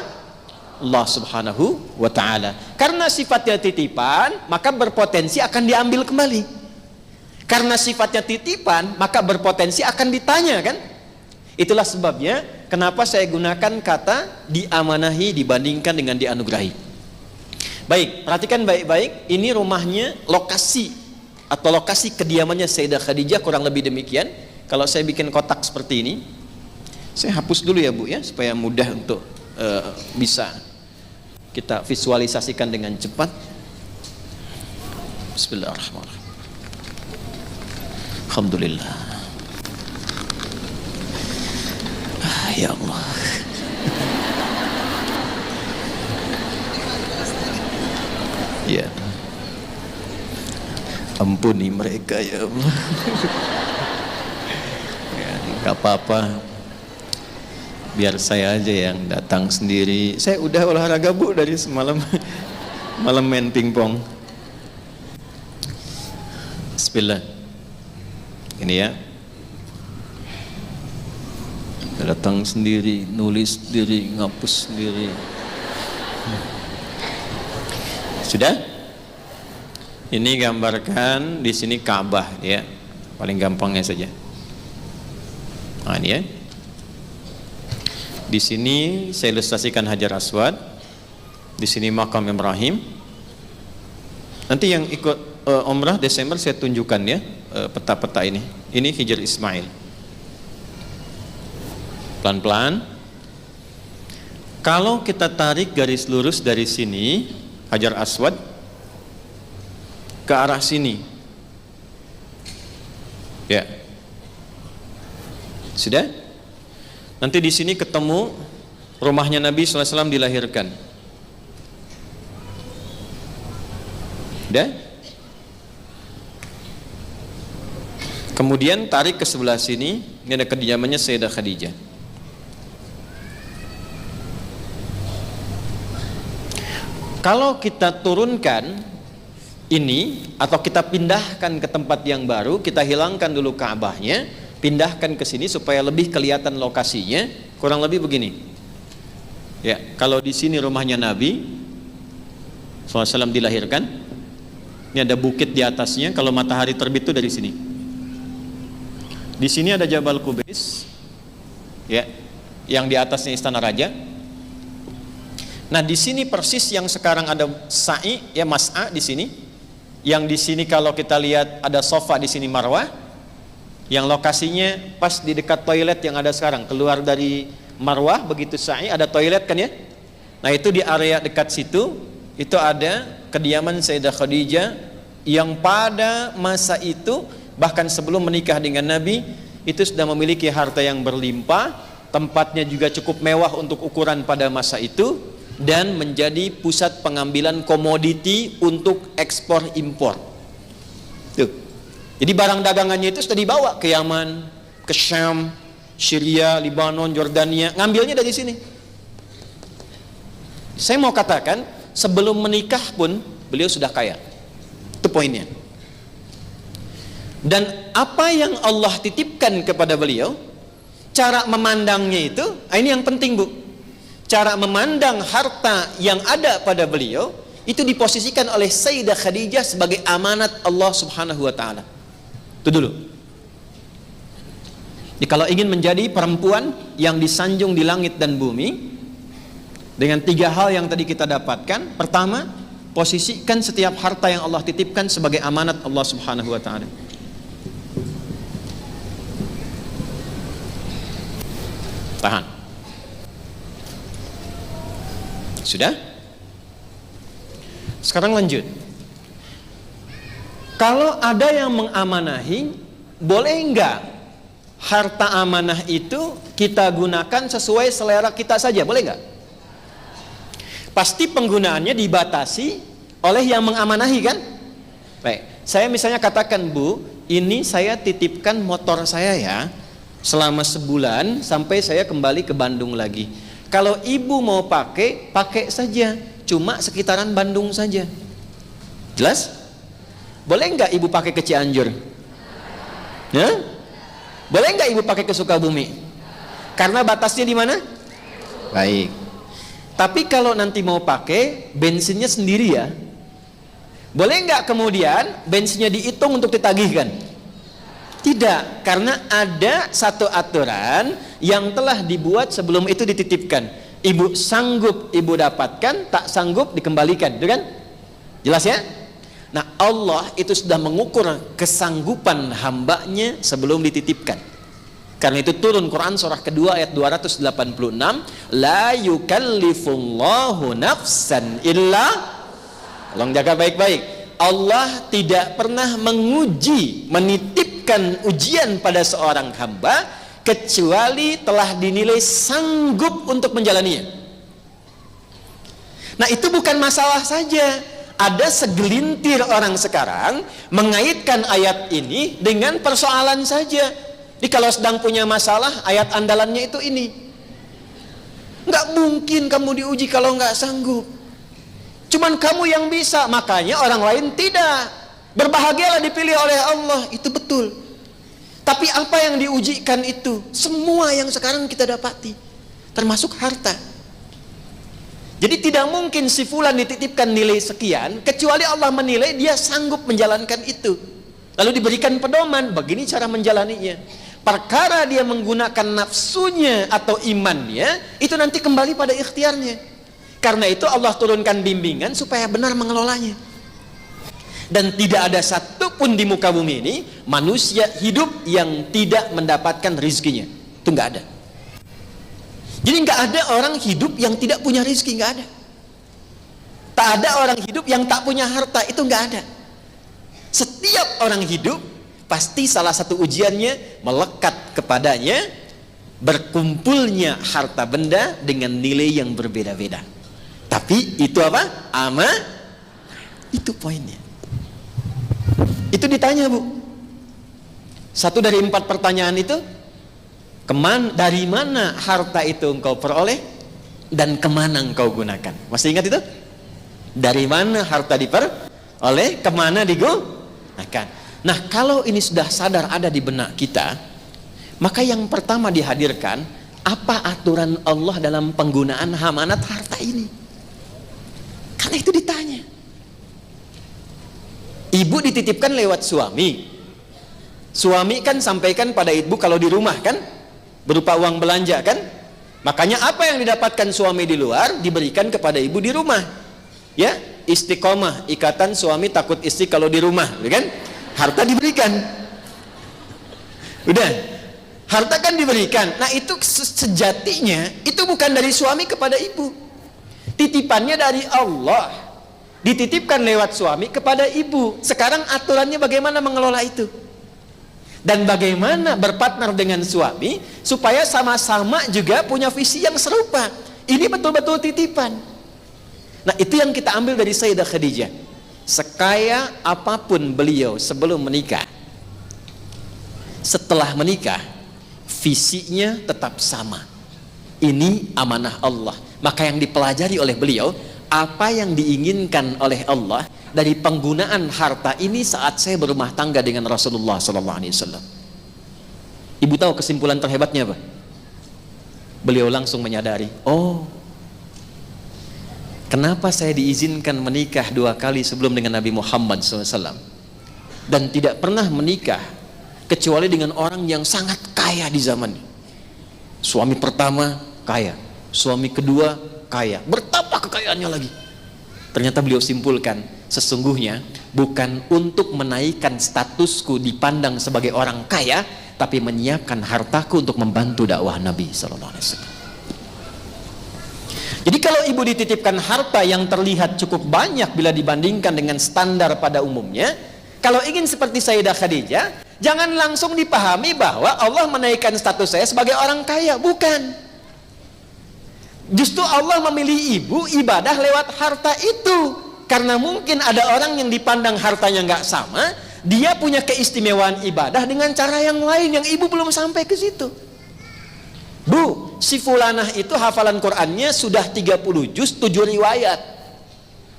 Allah subhanahu wa ta'ala. Karena sifatnya titipan, maka berpotensi akan diambil kembali. Karena sifatnya titipan, maka berpotensi akan ditanya, kan? Itulah sebabnya kenapa saya gunakan kata diamanahi dibandingkan dengan dianugerahi. Baik, perhatikan baik-baik. Ini rumahnya, lokasi atau lokasi kediamannya Sayyidah Khadijah kurang lebih demikian. Kalau saya bikin kotak seperti ini, saya hapus dulu ya Bu ya, supaya mudah untuk bisa kita visualisasikan dengan cepat. Bismillahirrahmanirrahim. Alhamdulillah. Ya Allah. Ya, ampuni mereka ya Allah. Ya, gak apa-apa, biar saya aja yang datang sendiri. Saya udah olahraga Bu dari semalam. Malam main pingpong. Bismillah. Ini ya, datang sendiri, nulis sendiri, ngapus sendiri. Sudah? Ini gambarkan di sini Ka'bah ya, paling gampangnya saja. Nah ini ya. Di sini saya ilustrasikan Hajar Aswad. Di sini Makam Ibrahim. Nanti yang ikut Umrah Desember saya tunjukkan ya peta-peta ini. Ini Hijr Ismail. Pelan-pelan. Kalau kita tarik garis lurus dari sini Hajar Aswad ke arah sini, ya, sudah. Nanti di sini ketemu rumahnya Nabi SAW dilahirkan. Sudah. Kemudian tarik ke sebelah sini, ini ada kediamannya Sayyidah Khadijah. Kalau kita turunkan ini atau kita pindahkan ke tempat yang baru, kita hilangkan dulu Ka'bahnya, pindahkan ke sini supaya lebih kelihatan lokasinya, kurang lebih begini. Ya, kalau di sini rumahnya Nabi SAW dilahirkan, ini ada bukit di atasnya. Kalau matahari terbit itu dari sini. Di sini ada Jabal Qubais, ya, yang di atasnya Istana Raja. Nah di sini persis yang sekarang ada sa'i ya, mas'a di sini. Yang di sini kalau kita lihat ada sofa di sini Marwah. Yang lokasinya pas di dekat toilet yang ada sekarang. Keluar dari Marwah begitu sa'i ada toilet kan ya. Nah itu di area dekat situ itu ada kediaman Sayyidah Khadijah yang pada masa itu bahkan sebelum menikah dengan Nabi itu sudah memiliki harta yang berlimpah. Tempatnya juga cukup mewah untuk ukuran pada masa itu. Dan menjadi pusat pengambilan komoditi untuk ekspor impor. Tuh. Jadi barang dagangannya itu sudah dibawa ke Yaman, ke Syam, Syria, Libanon, Jordania, ngambilnya dari sini. Saya mau katakan, sebelum menikah pun beliau sudah kaya. Itu poinnya. Dan apa yang Allah titipkan kepada beliau, cara memandangnya itu, ini yang penting Bu. Cara memandang harta yang ada pada beliau itu diposisikan oleh Sayyidah Khadijah sebagai amanat Allah Subhanahu wa taala. Itu dulu. Jadi kalau ingin menjadi perempuan yang disanjung di langit dan bumi dengan 3 hal yang tadi kita dapatkan, pertama, posisikan setiap harta yang Allah titipkan sebagai amanat Allah Subhanahu wa taala. Sudah? Sekarang lanjut. Kalau ada yang mengamanahi, boleh enggak harta amanah itu kita gunakan sesuai selera kita saja, boleh enggak? Pasti penggunaannya dibatasi oleh yang mengamanahi kan? Baik, saya misalnya katakan, Bu, ini saya titipkan motor saya ya, selama sebulan sampai saya kembali ke Bandung lagi. Kalau ibu mau pakai, pakai saja, cuma sekitaran Bandung saja. Jelas? Boleh nggak ibu pakai ke Cianjur? Ya? Boleh nggak ibu pakai ke Sukabumi? Karena batasnya di mana? Baik. Tapi kalau nanti mau pakai, bensinnya sendiri ya. Boleh nggak kemudian bensinnya dihitung untuk ditagihkan? Tidak, karena ada satu aturan yang telah dibuat sebelum itu dititipkan. Ibu sanggup ibu dapatkan, tak sanggup dikembalikan, itu kan? Jelas ya? Nah, Allah itu sudah mengukur kesanggupan hambanya sebelum dititipkan. Karena itu turun Quran surah kedua ayat 286, la yukallifullahu nafsan illa, tolong jaga baik-baik, Allah tidak pernah menguji, menitipkan ujian pada seorang hamba kecuali telah dinilai sanggup untuk menjalaninya. Nah, itu bukan masalah saja. Ada segelintir orang sekarang mengaitkan ayat ini dengan persoalan saja. Jadi kalau sedang punya masalah, ayat andalannya itu ini. Nggak mungkin kamu diuji kalau nggak sanggup. Cuman kamu yang bisa, makanya orang lain tidak. Berbahagialah dipilih oleh Allah, itu betul. Tapi apa yang diujikan itu? Semua yang sekarang kita dapati, termasuk harta. Jadi tidak mungkin si fulan dititipkan nilai sekian kecuali Allah menilai dia sanggup menjalankan itu. Lalu diberikan pedoman, begini cara menjalaninya. Perkara dia menggunakan nafsunya atau imannya, itu nanti kembali pada ikhtiarnya. Karena itu Allah turunkan bimbingan supaya benar mengelolanya. Dan tidak ada satupun di muka bumi ini manusia hidup yang tidak mendapatkan rizkinya. Itu nggak ada. Jadi nggak ada orang hidup yang tidak punya rezeki, nggak ada. Tak ada orang hidup yang tak punya harta, itu nggak ada. Setiap orang hidup pasti salah satu ujiannya melekat kepadanya berkumpulnya harta benda dengan nilai yang berbeda-beda. Tapi itu apa? Itu poinnya. Itu ditanya, Bu. Satu dari 4 pertanyaan itu, dari mana harta itu engkau peroleh dan kemana engkau gunakan? Masih ingat itu? Dari mana harta diperoleh, kemana digunakan? Nah, kalau ini sudah sadar ada di benak kita, maka yang pertama dihadirkan, apa aturan Allah dalam penggunaan amanat harta ini? Karena itu ditanya. Ibu dititipkan lewat suami. Suami kan sampaikan pada ibu kalau di rumah kan, berupa uang belanja kan? Makanya apa yang didapatkan suami di luar diberikan kepada ibu di rumah. Ya, istiqomah, ikatan suami takut istri kalau di rumah, kan? Harta diberikan. Udah. Harta kan diberikan. Nah, itu sejatinya itu bukan dari suami kepada ibu. Titipannya dari Allah. Dititipkan lewat suami kepada ibu. Sekarang aturannya bagaimana mengelola itu? Dan bagaimana berpartner dengan suami supaya sama-sama juga punya visi yang serupa. Ini betul-betul titipan. Nah, itu yang kita ambil dari Sayyidah Khadijah. Sekaya apapun beliau sebelum menikah, setelah menikah visinya tetap sama. Ini amanah Allah. Maka yang dipelajari oleh beliau, apa yang diinginkan oleh Allah dari penggunaan harta ini saat saya berumah tangga dengan Rasulullah SAW. Ibu tahu kesimpulan terhebatnya apa? Beliau langsung menyadari, oh, kenapa saya diizinkan menikah 2 kali sebelum dengan Nabi Muhammad SAW dan tidak pernah menikah kecuali dengan orang yang sangat kaya di zaman ini. Suami pertama kaya, suami kedua kaya, bertambah kekayaannya lagi. Ternyata beliau simpulkan, sesungguhnya bukan untuk menaikkan statusku dipandang sebagai orang kaya, tapi menyiapkan hartaku untuk membantu dakwah Nabi SAW. Jadi kalau ibu dititipkan harta yang terlihat cukup banyak bila dibandingkan dengan standar pada umumnya, kalau ingin seperti Sayyidah Khadijah, jangan langsung dipahami bahwa Allah menaikkan status saya sebagai orang kaya. Bukan. Justru Allah memilih ibu ibadah lewat harta itu. Karena mungkin ada orang yang dipandang hartanya nggak sama, dia punya keistimewaan ibadah dengan cara yang lain yang ibu belum sampai ke situ. Bu, si fulanah itu hafalan Qur'annya sudah 30 juz 7 riwayat.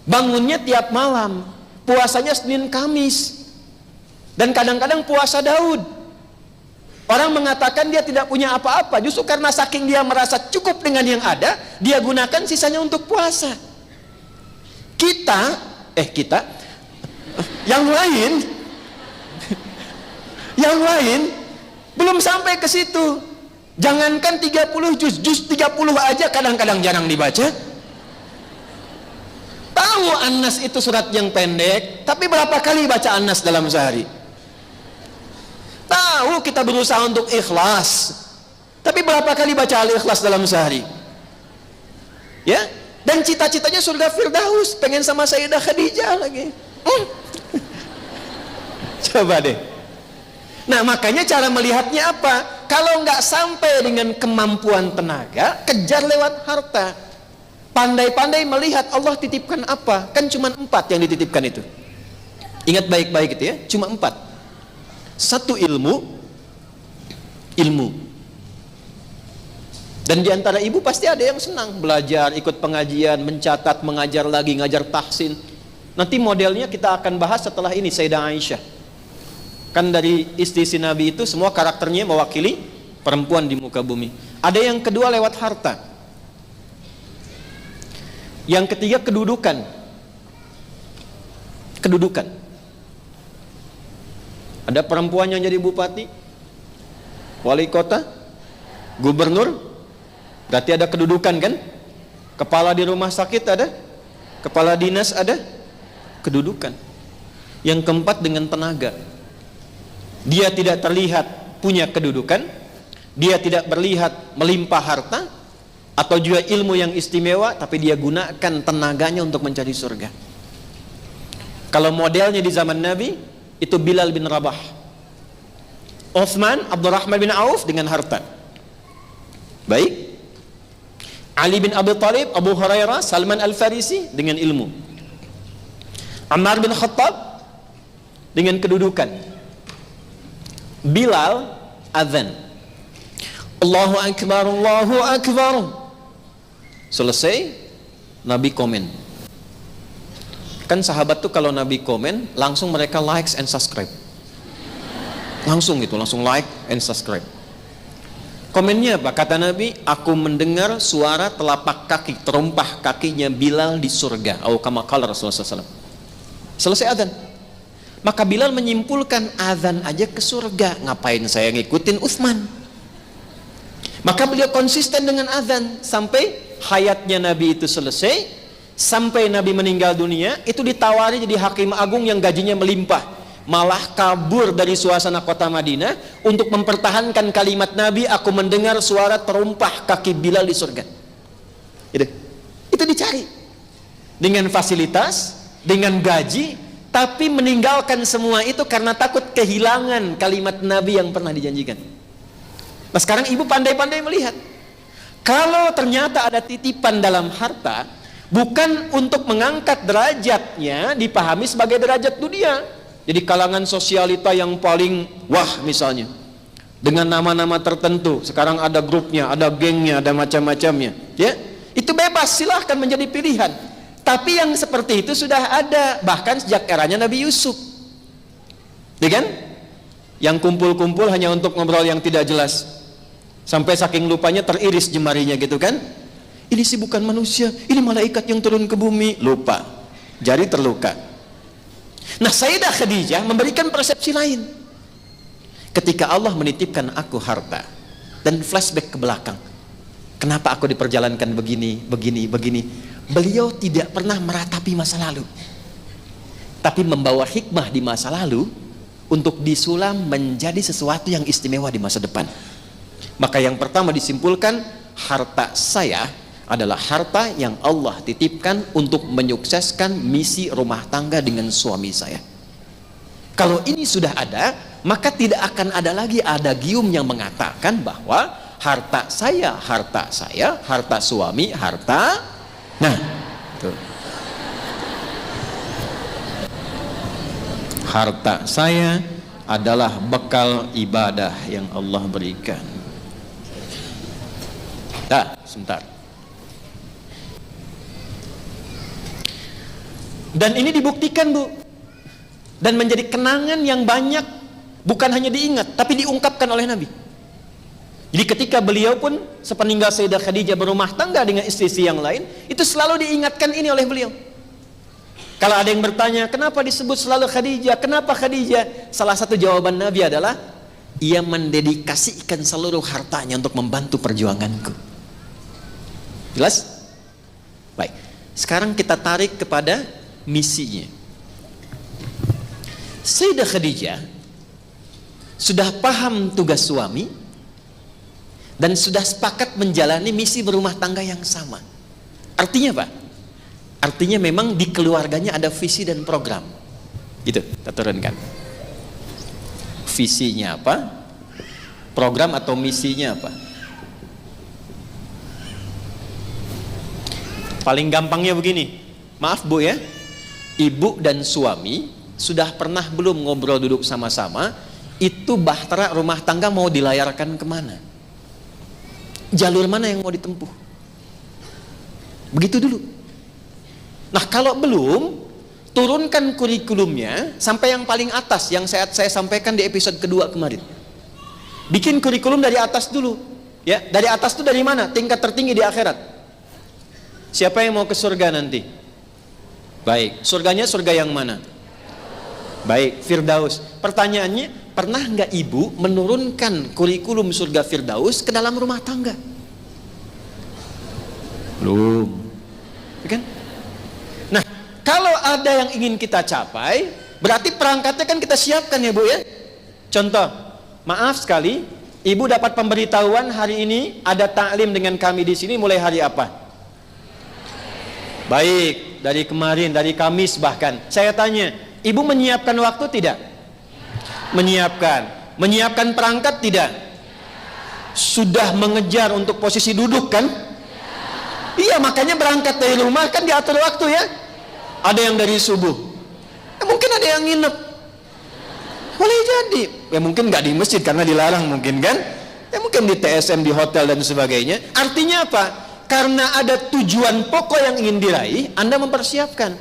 Bangunnya tiap malam, puasanya Senin Kamis. Dan kadang-kadang puasa Daud. Orang mengatakan dia tidak punya apa-apa, justru karena saking dia merasa cukup dengan yang ada, dia gunakan sisanya untuk puasa. Kita yang lain belum sampai ke situ. Jangankan 30 juz 30 aja kadang-kadang jarang dibaca. Tahu An-Nas itu surat yang pendek, tapi berapa kali baca An-Nas dalam sehari? Tahu kita berusaha untuk ikhlas, tapi berapa kali baca Al-Ikhlas dalam sehari? Ya, dan cita-citanya surga Firdaus, pengen sama Sayyidah Khadijah lagi. Coba deh. Nah, makanya cara melihatnya apa? Kalau nggak sampai dengan kemampuan tenaga, kejar lewat harta. Pandai-pandai melihat Allah titipkan apa. Kan cuma 4 yang dititipkan itu. Ingat baik-baik itu ya, cuma 4. 1 ilmu. Dan diantara ibu pasti ada yang senang belajar, ikut pengajian, mencatat, mengajar lagi, ngajar tahsin. Nanti modelnya kita akan bahas setelah ini, Sayyidah Aisyah. Kan dari istri si Nabi itu semua karakternya mewakili perempuan di muka bumi. Ada yang kedua lewat harta. Yang ketiga kedudukan. Ada perempuan yang jadi bupati, wali kota, gubernur, berarti ada kedudukan kan? Kepala di rumah sakit ada, kepala dinas ada, kedudukan. Yang keempat dengan tenaga. Dia tidak terlihat punya kedudukan, dia tidak berlihat melimpah harta, atau juga ilmu yang istimewa, tapi dia gunakan tenaganya untuk mencari surga. Kalau modelnya di zaman Nabi, itu Bilal bin Rabah, Uthman, Abdurrahman bin Auf dengan harta. Baik. Ali bin Abi Thalib, Abu Hurairah, Salman Al-Farisi dengan ilmu. Ammar bin Khattab dengan kedudukan. Bilal azan, Allahu Akbar, Allahu Akbar. Selesai, Nabi komen. Kan sahabat tuh kalau Nabi komen, langsung mereka likes and subscribe. Langsung gitu, langsung like and subscribe. Komennya apa? Kata Nabi, aku mendengar suara telapak kaki, terompah kakinya Bilal di surga. Atau kama qala Rasulullah SAW. Selesai azan. Maka Bilal menyimpulkan azan aja ke surga, ngapain saya ngikutin Utsman? Maka beliau konsisten dengan azan sampai hayatnya Nabi itu selesai, sampai Nabi meninggal dunia. Itu ditawari jadi hakim agung yang gajinya melimpah, malah kabur dari suasana kota Madinah untuk mempertahankan kalimat Nabi, aku mendengar suara terompah kaki Bilal di surga. Itu dicari dengan fasilitas, dengan gaji, tapi meninggalkan semua itu karena takut kehilangan kalimat Nabi yang pernah dijanjikan. Nah sekarang ibu pandai-pandai melihat, kalau ternyata ada titipan dalam harta, bukan untuk mengangkat derajatnya dipahami sebagai derajat dunia. Jadi kalangan sosialita yang paling wah misalnya, dengan nama-nama tertentu, sekarang ada grupnya, ada gengnya, ada macam-macamnya, ya itu bebas, silahkan menjadi pilihan. Tapi yang seperti itu sudah ada bahkan sejak eranya Nabi Yusuf, ya kan? Yang kumpul-kumpul hanya untuk ngobrol yang tidak jelas, sampai saking lupanya teriris jemarinya gitu kan? Ini sih bukan manusia, ini malaikat yang turun ke bumi. Lupa, jari terluka. Nah Sayyidah Khadijah memberikan persepsi lain. Ketika Allah menitipkan aku harta, dan flashback ke belakang, kenapa aku diperjalankan begini. Beliau tidak pernah meratapi masa lalu, tapi membawa hikmah di masa lalu untuk disulam menjadi sesuatu yang istimewa di masa depan. Maka yang pertama disimpulkan, harta saya adalah harta yang Allah titipkan untuk menyukseskan misi rumah tangga dengan suami saya. Kalau ini sudah ada, maka tidak akan ada lagi adagium yang mengatakan bahwa harta saya, harta suami, harta. Nah, tuh. Harta saya adalah bekal ibadah yang Allah berikan. Dah, sebentar. Dan ini dibuktikan, Bu, dan menjadi kenangan yang banyak, bukan hanya diingat tapi diungkapkan oleh Nabi. Jadi ketika beliau pun sepeninggal Sayyidah Khadijah berumah tangga dengan istri-istri yang lain, itu selalu diingatkan ini oleh beliau. Kalau ada yang bertanya, kenapa disebut selalu Khadijah, kenapa Khadijah, salah satu jawaban Nabi adalah ia mendedikasikan seluruh hartanya untuk membantu perjuanganku. Jelas? Baik, sekarang kita tarik kepada misinya. Sayyidah Khadijah sudah paham tugas suami dan sudah sepakat menjalani misi berumah tangga yang sama. Artinya apa? Artinya memang di keluarganya ada visi dan program. Gitu, kita turunkan. Visinya apa? Program atau misinya apa? Paling gampangnya begini. Maaf, Bu, ya. Ibu dan suami sudah pernah belum ngobrol duduk sama-sama, itu bahtera rumah tangga mau dilayarkan kemana, jalur mana yang mau ditempuh, begitu dulu. Nah, kalau belum, turunkan kurikulumnya sampai yang paling atas, yang saya sampaikan di episode kedua kemarin. Bikin kurikulum dari atas dulu, ya. Dari atas itu dari mana? Tingkat tertinggi di akhirat. Siapa yang mau ke surga nanti? Baik, surganya surga yang mana? Baik, Firdaus. Pertanyaannya, pernah nggak ibu menurunkan kurikulum surga Firdaus ke dalam rumah tangga? Belum, kan? Nah, kalau ada yang ingin kita capai, berarti perangkatnya kan kita siapkan, ya, Bu, ya. Contoh, maaf sekali, ibu dapat pemberitahuan hari ini ada taklim dengan kami di sini mulai hari apa? Baik, dari kemarin, dari Kamis bahkan. Saya tanya, ibu menyiapkan waktu tidak? Menyiapkan perangkat tidak? Sudah mengejar untuk posisi duduk kan? Iya, makanya berangkat dari rumah kan diatur waktu, ya. Ada yang dari subuh, mungkin ada yang nginep, boleh jadi, ya mungkin nggak di masjid karena dilarang mungkin kan, ya mungkin di TSM, di hotel dan sebagainya. Artinya apa? Karena ada tujuan pokok yang ingin diraih, Anda mempersiapkan.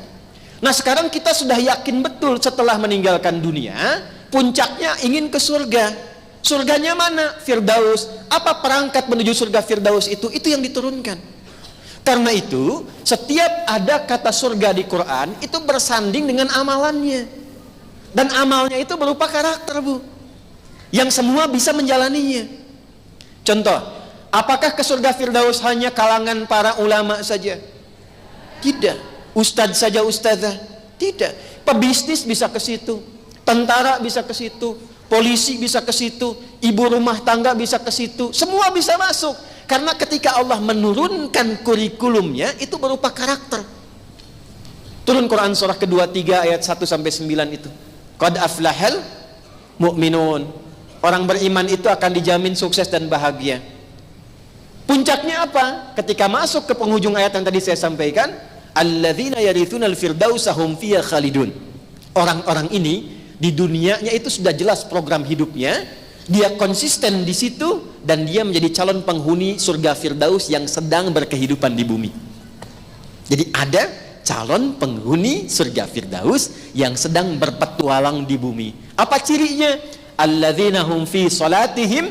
Nah, sekarang kita sudah yakin betul setelah meninggalkan dunia, puncaknya ingin ke surga. Surganya mana? Firdaus. Apa perangkat menuju surga Firdaus itu? Itu yang diturunkan. Karena itu, setiap ada kata surga di Quran, itu bersanding dengan amalannya. Dan amalnya itu berupa karakter, Bu, yang semua bisa menjalaninya. Contoh, apakah ke surga Firdaus hanya kalangan para ulama saja? Tidak. Ustadz saja, ustadzah? Tidak. Pebisnis bisa ke situ, tentara bisa ke situ, polisi bisa ke situ, ibu rumah tangga bisa ke situ, semua bisa masuk. Karena ketika Allah menurunkan kurikulumnya, itu berupa karakter. Turun Quran surah kedua 3 ayat 1 sampai 9 itu. Qad aflahal mu'minun. Orang beriman itu akan dijamin sukses dan bahagia. Puncaknya apa? Ketika masuk ke penghujung ayat yang tadi saya sampaikan, alladzina yarithunal firdausa hum fiyha khalidun. Orang-orang ini di dunianya itu sudah jelas program hidupnya, dia konsisten di situ dan dia menjadi calon penghuni surga Firdaus yang sedang berkehidupan di bumi. Jadi ada calon penghuni surga Firdaus yang sedang berpetualang di bumi. Apa cirinya? Alladzina hum fi salatihim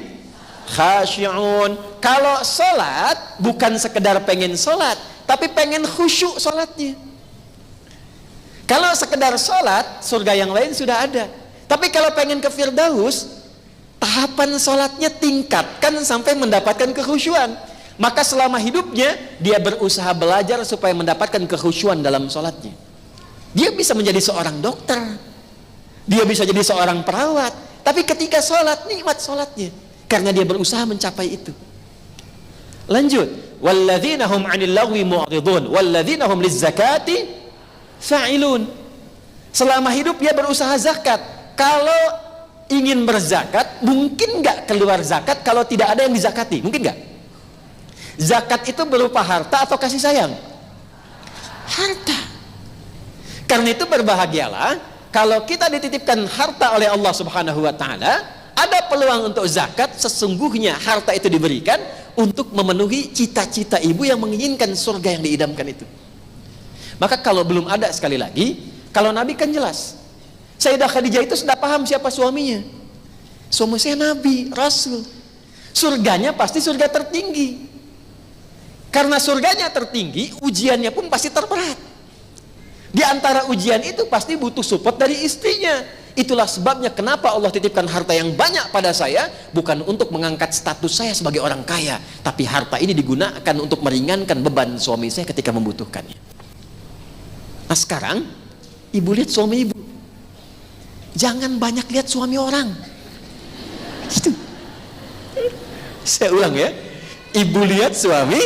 khashi'un. Kalau salat bukan sekedar pengen salat, tapi pengen khusyuk salatnya. Kalau sekedar salat, surga yang lain sudah ada. Tapi kalau pengen ke Firdaus, tahapan salatnya tingkatkan sampai mendapatkan kekhusyuan. Maka selama hidupnya dia berusaha belajar supaya mendapatkan kekhusyuan dalam salatnya. Dia bisa menjadi seorang dokter, dia bisa jadi seorang perawat, tapi ketika salat nikmat salatnya karena dia berusaha mencapai itu. Lanjut, walladzina hum 'anil lagwi mu'ridun walladzina hum lizzakati fa'ilun. Selama hidup dia berusaha zakat. Kalau ingin berzakat, mungkin nggak keluar zakat kalau tidak ada yang dizakati? Mungkin nggak? Zakat itu berupa harta atau kasih sayang? Harta. Karena itu berbahagialah kalau kita dititipkan harta oleh Allah Subhanahu wa taala, ada peluang untuk zakat. Sesungguhnya harta itu diberikan untuk memenuhi cita-cita ibu yang menginginkan surga yang diidamkan itu. Maka kalau belum ada, sekali lagi, kalau Nabi kan jelas. Sayyidah Khadijah itu sudah paham siapa suaminya. Suami saya Nabi, Rasul. Surganya pasti surga tertinggi. Karena surganya tertinggi, ujiannya pun pasti terberat. Di antara ujian itu pasti butuh support dari istrinya. Itulah sebabnya kenapa Allah titipkan harta yang banyak pada saya, bukan untuk mengangkat status saya sebagai orang kaya, tapi harta ini digunakan untuk meringankan beban suami saya ketika membutuhkannya. Nah sekarang, ibu lihat suami ibu. Jangan banyak lihat suami orang. Gitu. Saya ulang ya. Ibu lihat suami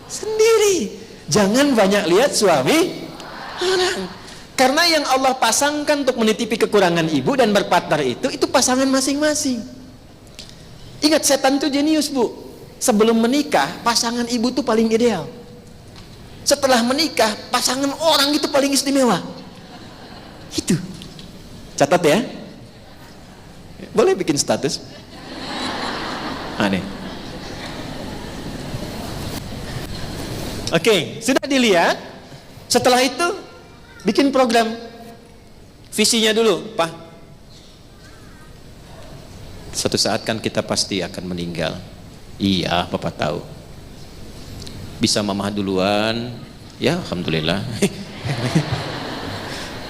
sendiri. Jangan banyak lihat suami orang. Karena yang Allah pasangkan untuk menitipi kekurangan ibu dan berpartner itu pasangan masing-masing. Ingat, setan itu jenius, Bu. Sebelum menikah, pasangan ibu itu paling ideal. Setelah menikah, pasangan orang itu paling istimewa. Itu. Catat ya. Boleh bikin status. Aneh. Oke, sudah dilihat. Setelah itu bikin program. Visinya dulu, Pak. Suatu saat kan kita pasti akan meninggal. Iya, Bapak tahu. Bisa Mama duluan? Ya, alhamdulillah.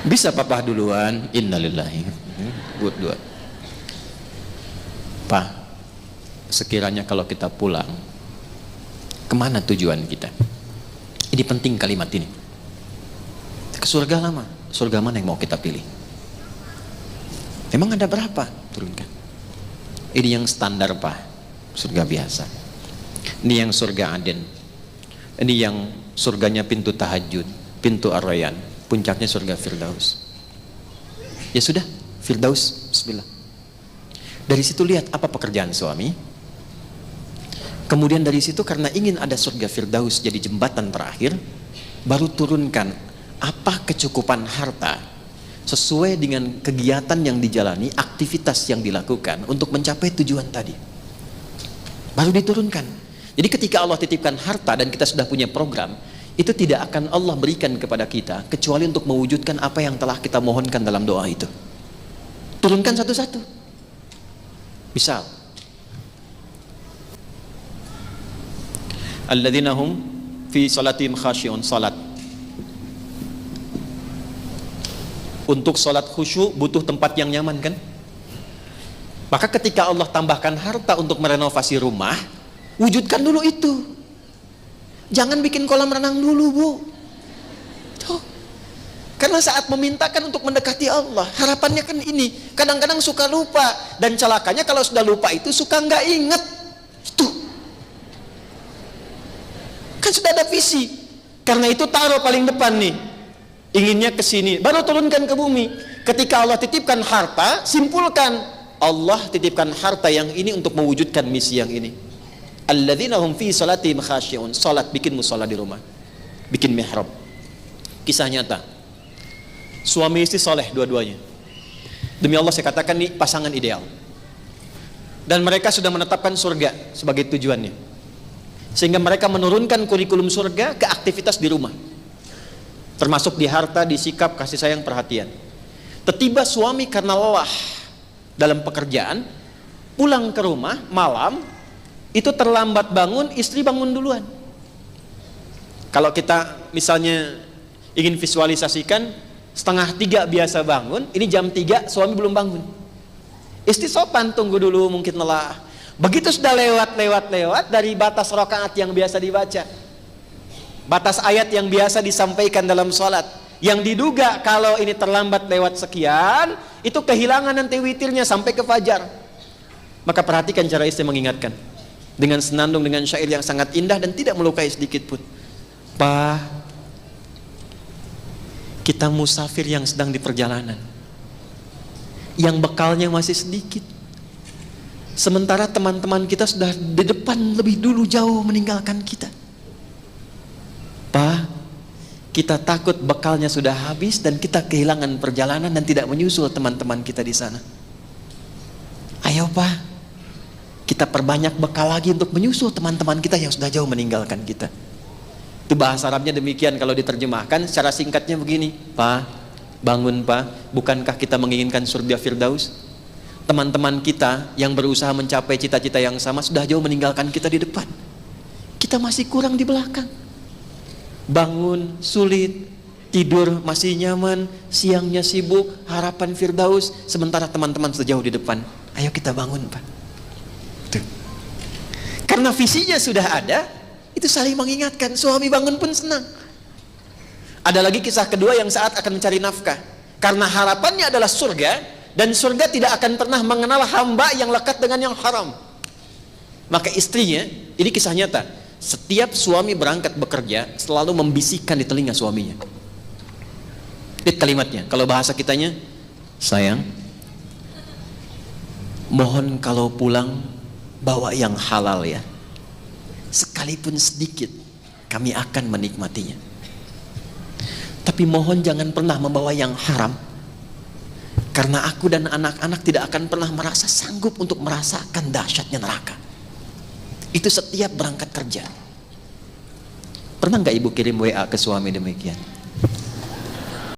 Bisa Papa duluan? Innalillahi. Buat dua. Pak, sekiranya kalau kita pulang, kemana tujuan kita? Ini penting kalimat ini. Ke surga lama. Surga mana yang mau kita pilih? Emang ada berapa? Turunkan. Ini yang standar, Pak. Surga biasa. Ini yang surga Aden. Ini yang surganya pintu tahajud, pintu Ar-Rayyan, puncaknya surga Firdaus. Ya sudah, Firdaus, bismillah. Dari situ lihat apa pekerjaan suami. Kemudian dari situ karena ingin ada surga Firdaus jadi jembatan terakhir, baru turunkan apa kecukupan harta sesuai dengan kegiatan yang dijalani, aktivitas yang dilakukan untuk mencapai tujuan tadi. Baru diturunkan. Jadi ketika Allah titipkan harta dan kita sudah punya program, itu tidak akan Allah berikan kepada kita kecuali untuk mewujudkan apa yang telah kita mohonkan dalam doa itu. Turunkan satu-satu. Misal, alladzina hum fi salatihim khasyi'un, salat. Untuk salat khusyuk butuh tempat yang nyaman kan? Maka ketika Allah tambahkan harta untuk merenovasi rumah, wujudkan dulu itu. Jangan bikin kolam renang dulu, Bu. Tuh. Karena saat memintakan untuk mendekati Allah, harapannya kan ini. Kadang-kadang suka lupa. Dan celakanya kalau sudah lupa itu suka nggak inget. Itu. Kan sudah ada visi. Karena itu taruh paling depan nih. Inginnya ke sini. Baru turunkan ke bumi. Ketika Allah titipkan harta, simpulkan. Allah titipkan harta yang ini untuk mewujudkan misi yang ini. Alladzina hum fi salatihim khasyi'un. Salat, bikin mushola di rumah. Bikin mihrab. Kisah nyata. Suami istri soleh dua-duanya. Demi Allah saya katakan nih pasangan ideal. Dan mereka sudah menetapkan surga sebagai tujuannya. Sehingga mereka menurunkan kurikulum surga ke aktivitas di rumah. Termasuk di harta, di sikap, kasih sayang, perhatian. Tiba suami karena lelah dalam pekerjaan, pulang ke rumah malam, itu terlambat bangun, istri bangun duluan. Kalau kita misalnya ingin visualisasikan, 2:30 biasa bangun, ini jam 3 suami belum bangun. Istri sopan, tunggu dulu, mungkin lelah. Begitu sudah lewat dari batas rakaat yang biasa dibaca, batas ayat yang biasa disampaikan dalam sholat, yang diduga kalau ini terlambat lewat sekian, itu kehilangan nanti witirnya sampai ke fajar. Maka perhatikan cara istri mengingatkan. dengan senandung, dengan syair yang sangat indah dan tidak melukai sedikit pun. Pa, kita musafir yang sedang di perjalanan, yang bekalnya masih sedikit, sementara teman-teman kita sudah di depan lebih dulu jauh meninggalkan kita. Pa, kita takut bekalnya sudah habis dan kita kehilangan perjalanan dan tidak menyusul teman-teman kita di sana. Ayo Pa, kita perbanyak bekal lagi untuk menyusul teman-teman kita yang sudah jauh meninggalkan kita. Itu bahasa Arabnya demikian. Kalau diterjemahkan secara singkatnya begini, Pa, bangun Pa, bukankah kita menginginkan surga Firdaus? Teman-teman kita yang berusaha mencapai cita-cita yang sama sudah jauh meninggalkan kita di depan, kita masih kurang di belakang. Bangun sulit, tidur masih nyaman, siangnya sibuk, harapan Firdaus, sementara teman-teman sudah jauh di depan. Ayo kita bangun Pak. Tuh. Karena visinya sudah ada, itu saling mengingatkan. Suami bangun pun senang. Ada lagi kisah kedua yang saat akan mencari nafkah, karena harapannya adalah surga, dan surga tidak akan pernah mengenal hamba yang lekat dengan yang haram. Maka istrinya, ini kisah nyata, setiap suami berangkat bekerja selalu membisikkan di telinga suaminya. Lihat kalimatnya, kalau bahasa kitanya, sayang, mohon kalau pulang bawa yang halal ya, sekalipun sedikit kami akan menikmatinya. Tapi mohon jangan pernah membawa yang haram, karena aku dan anak-anak tidak akan pernah merasa sanggup untuk merasakan dahsyatnya neraka. Itu setiap berangkat kerja. Pernah nggak ibu kirim WA ke suami demikian?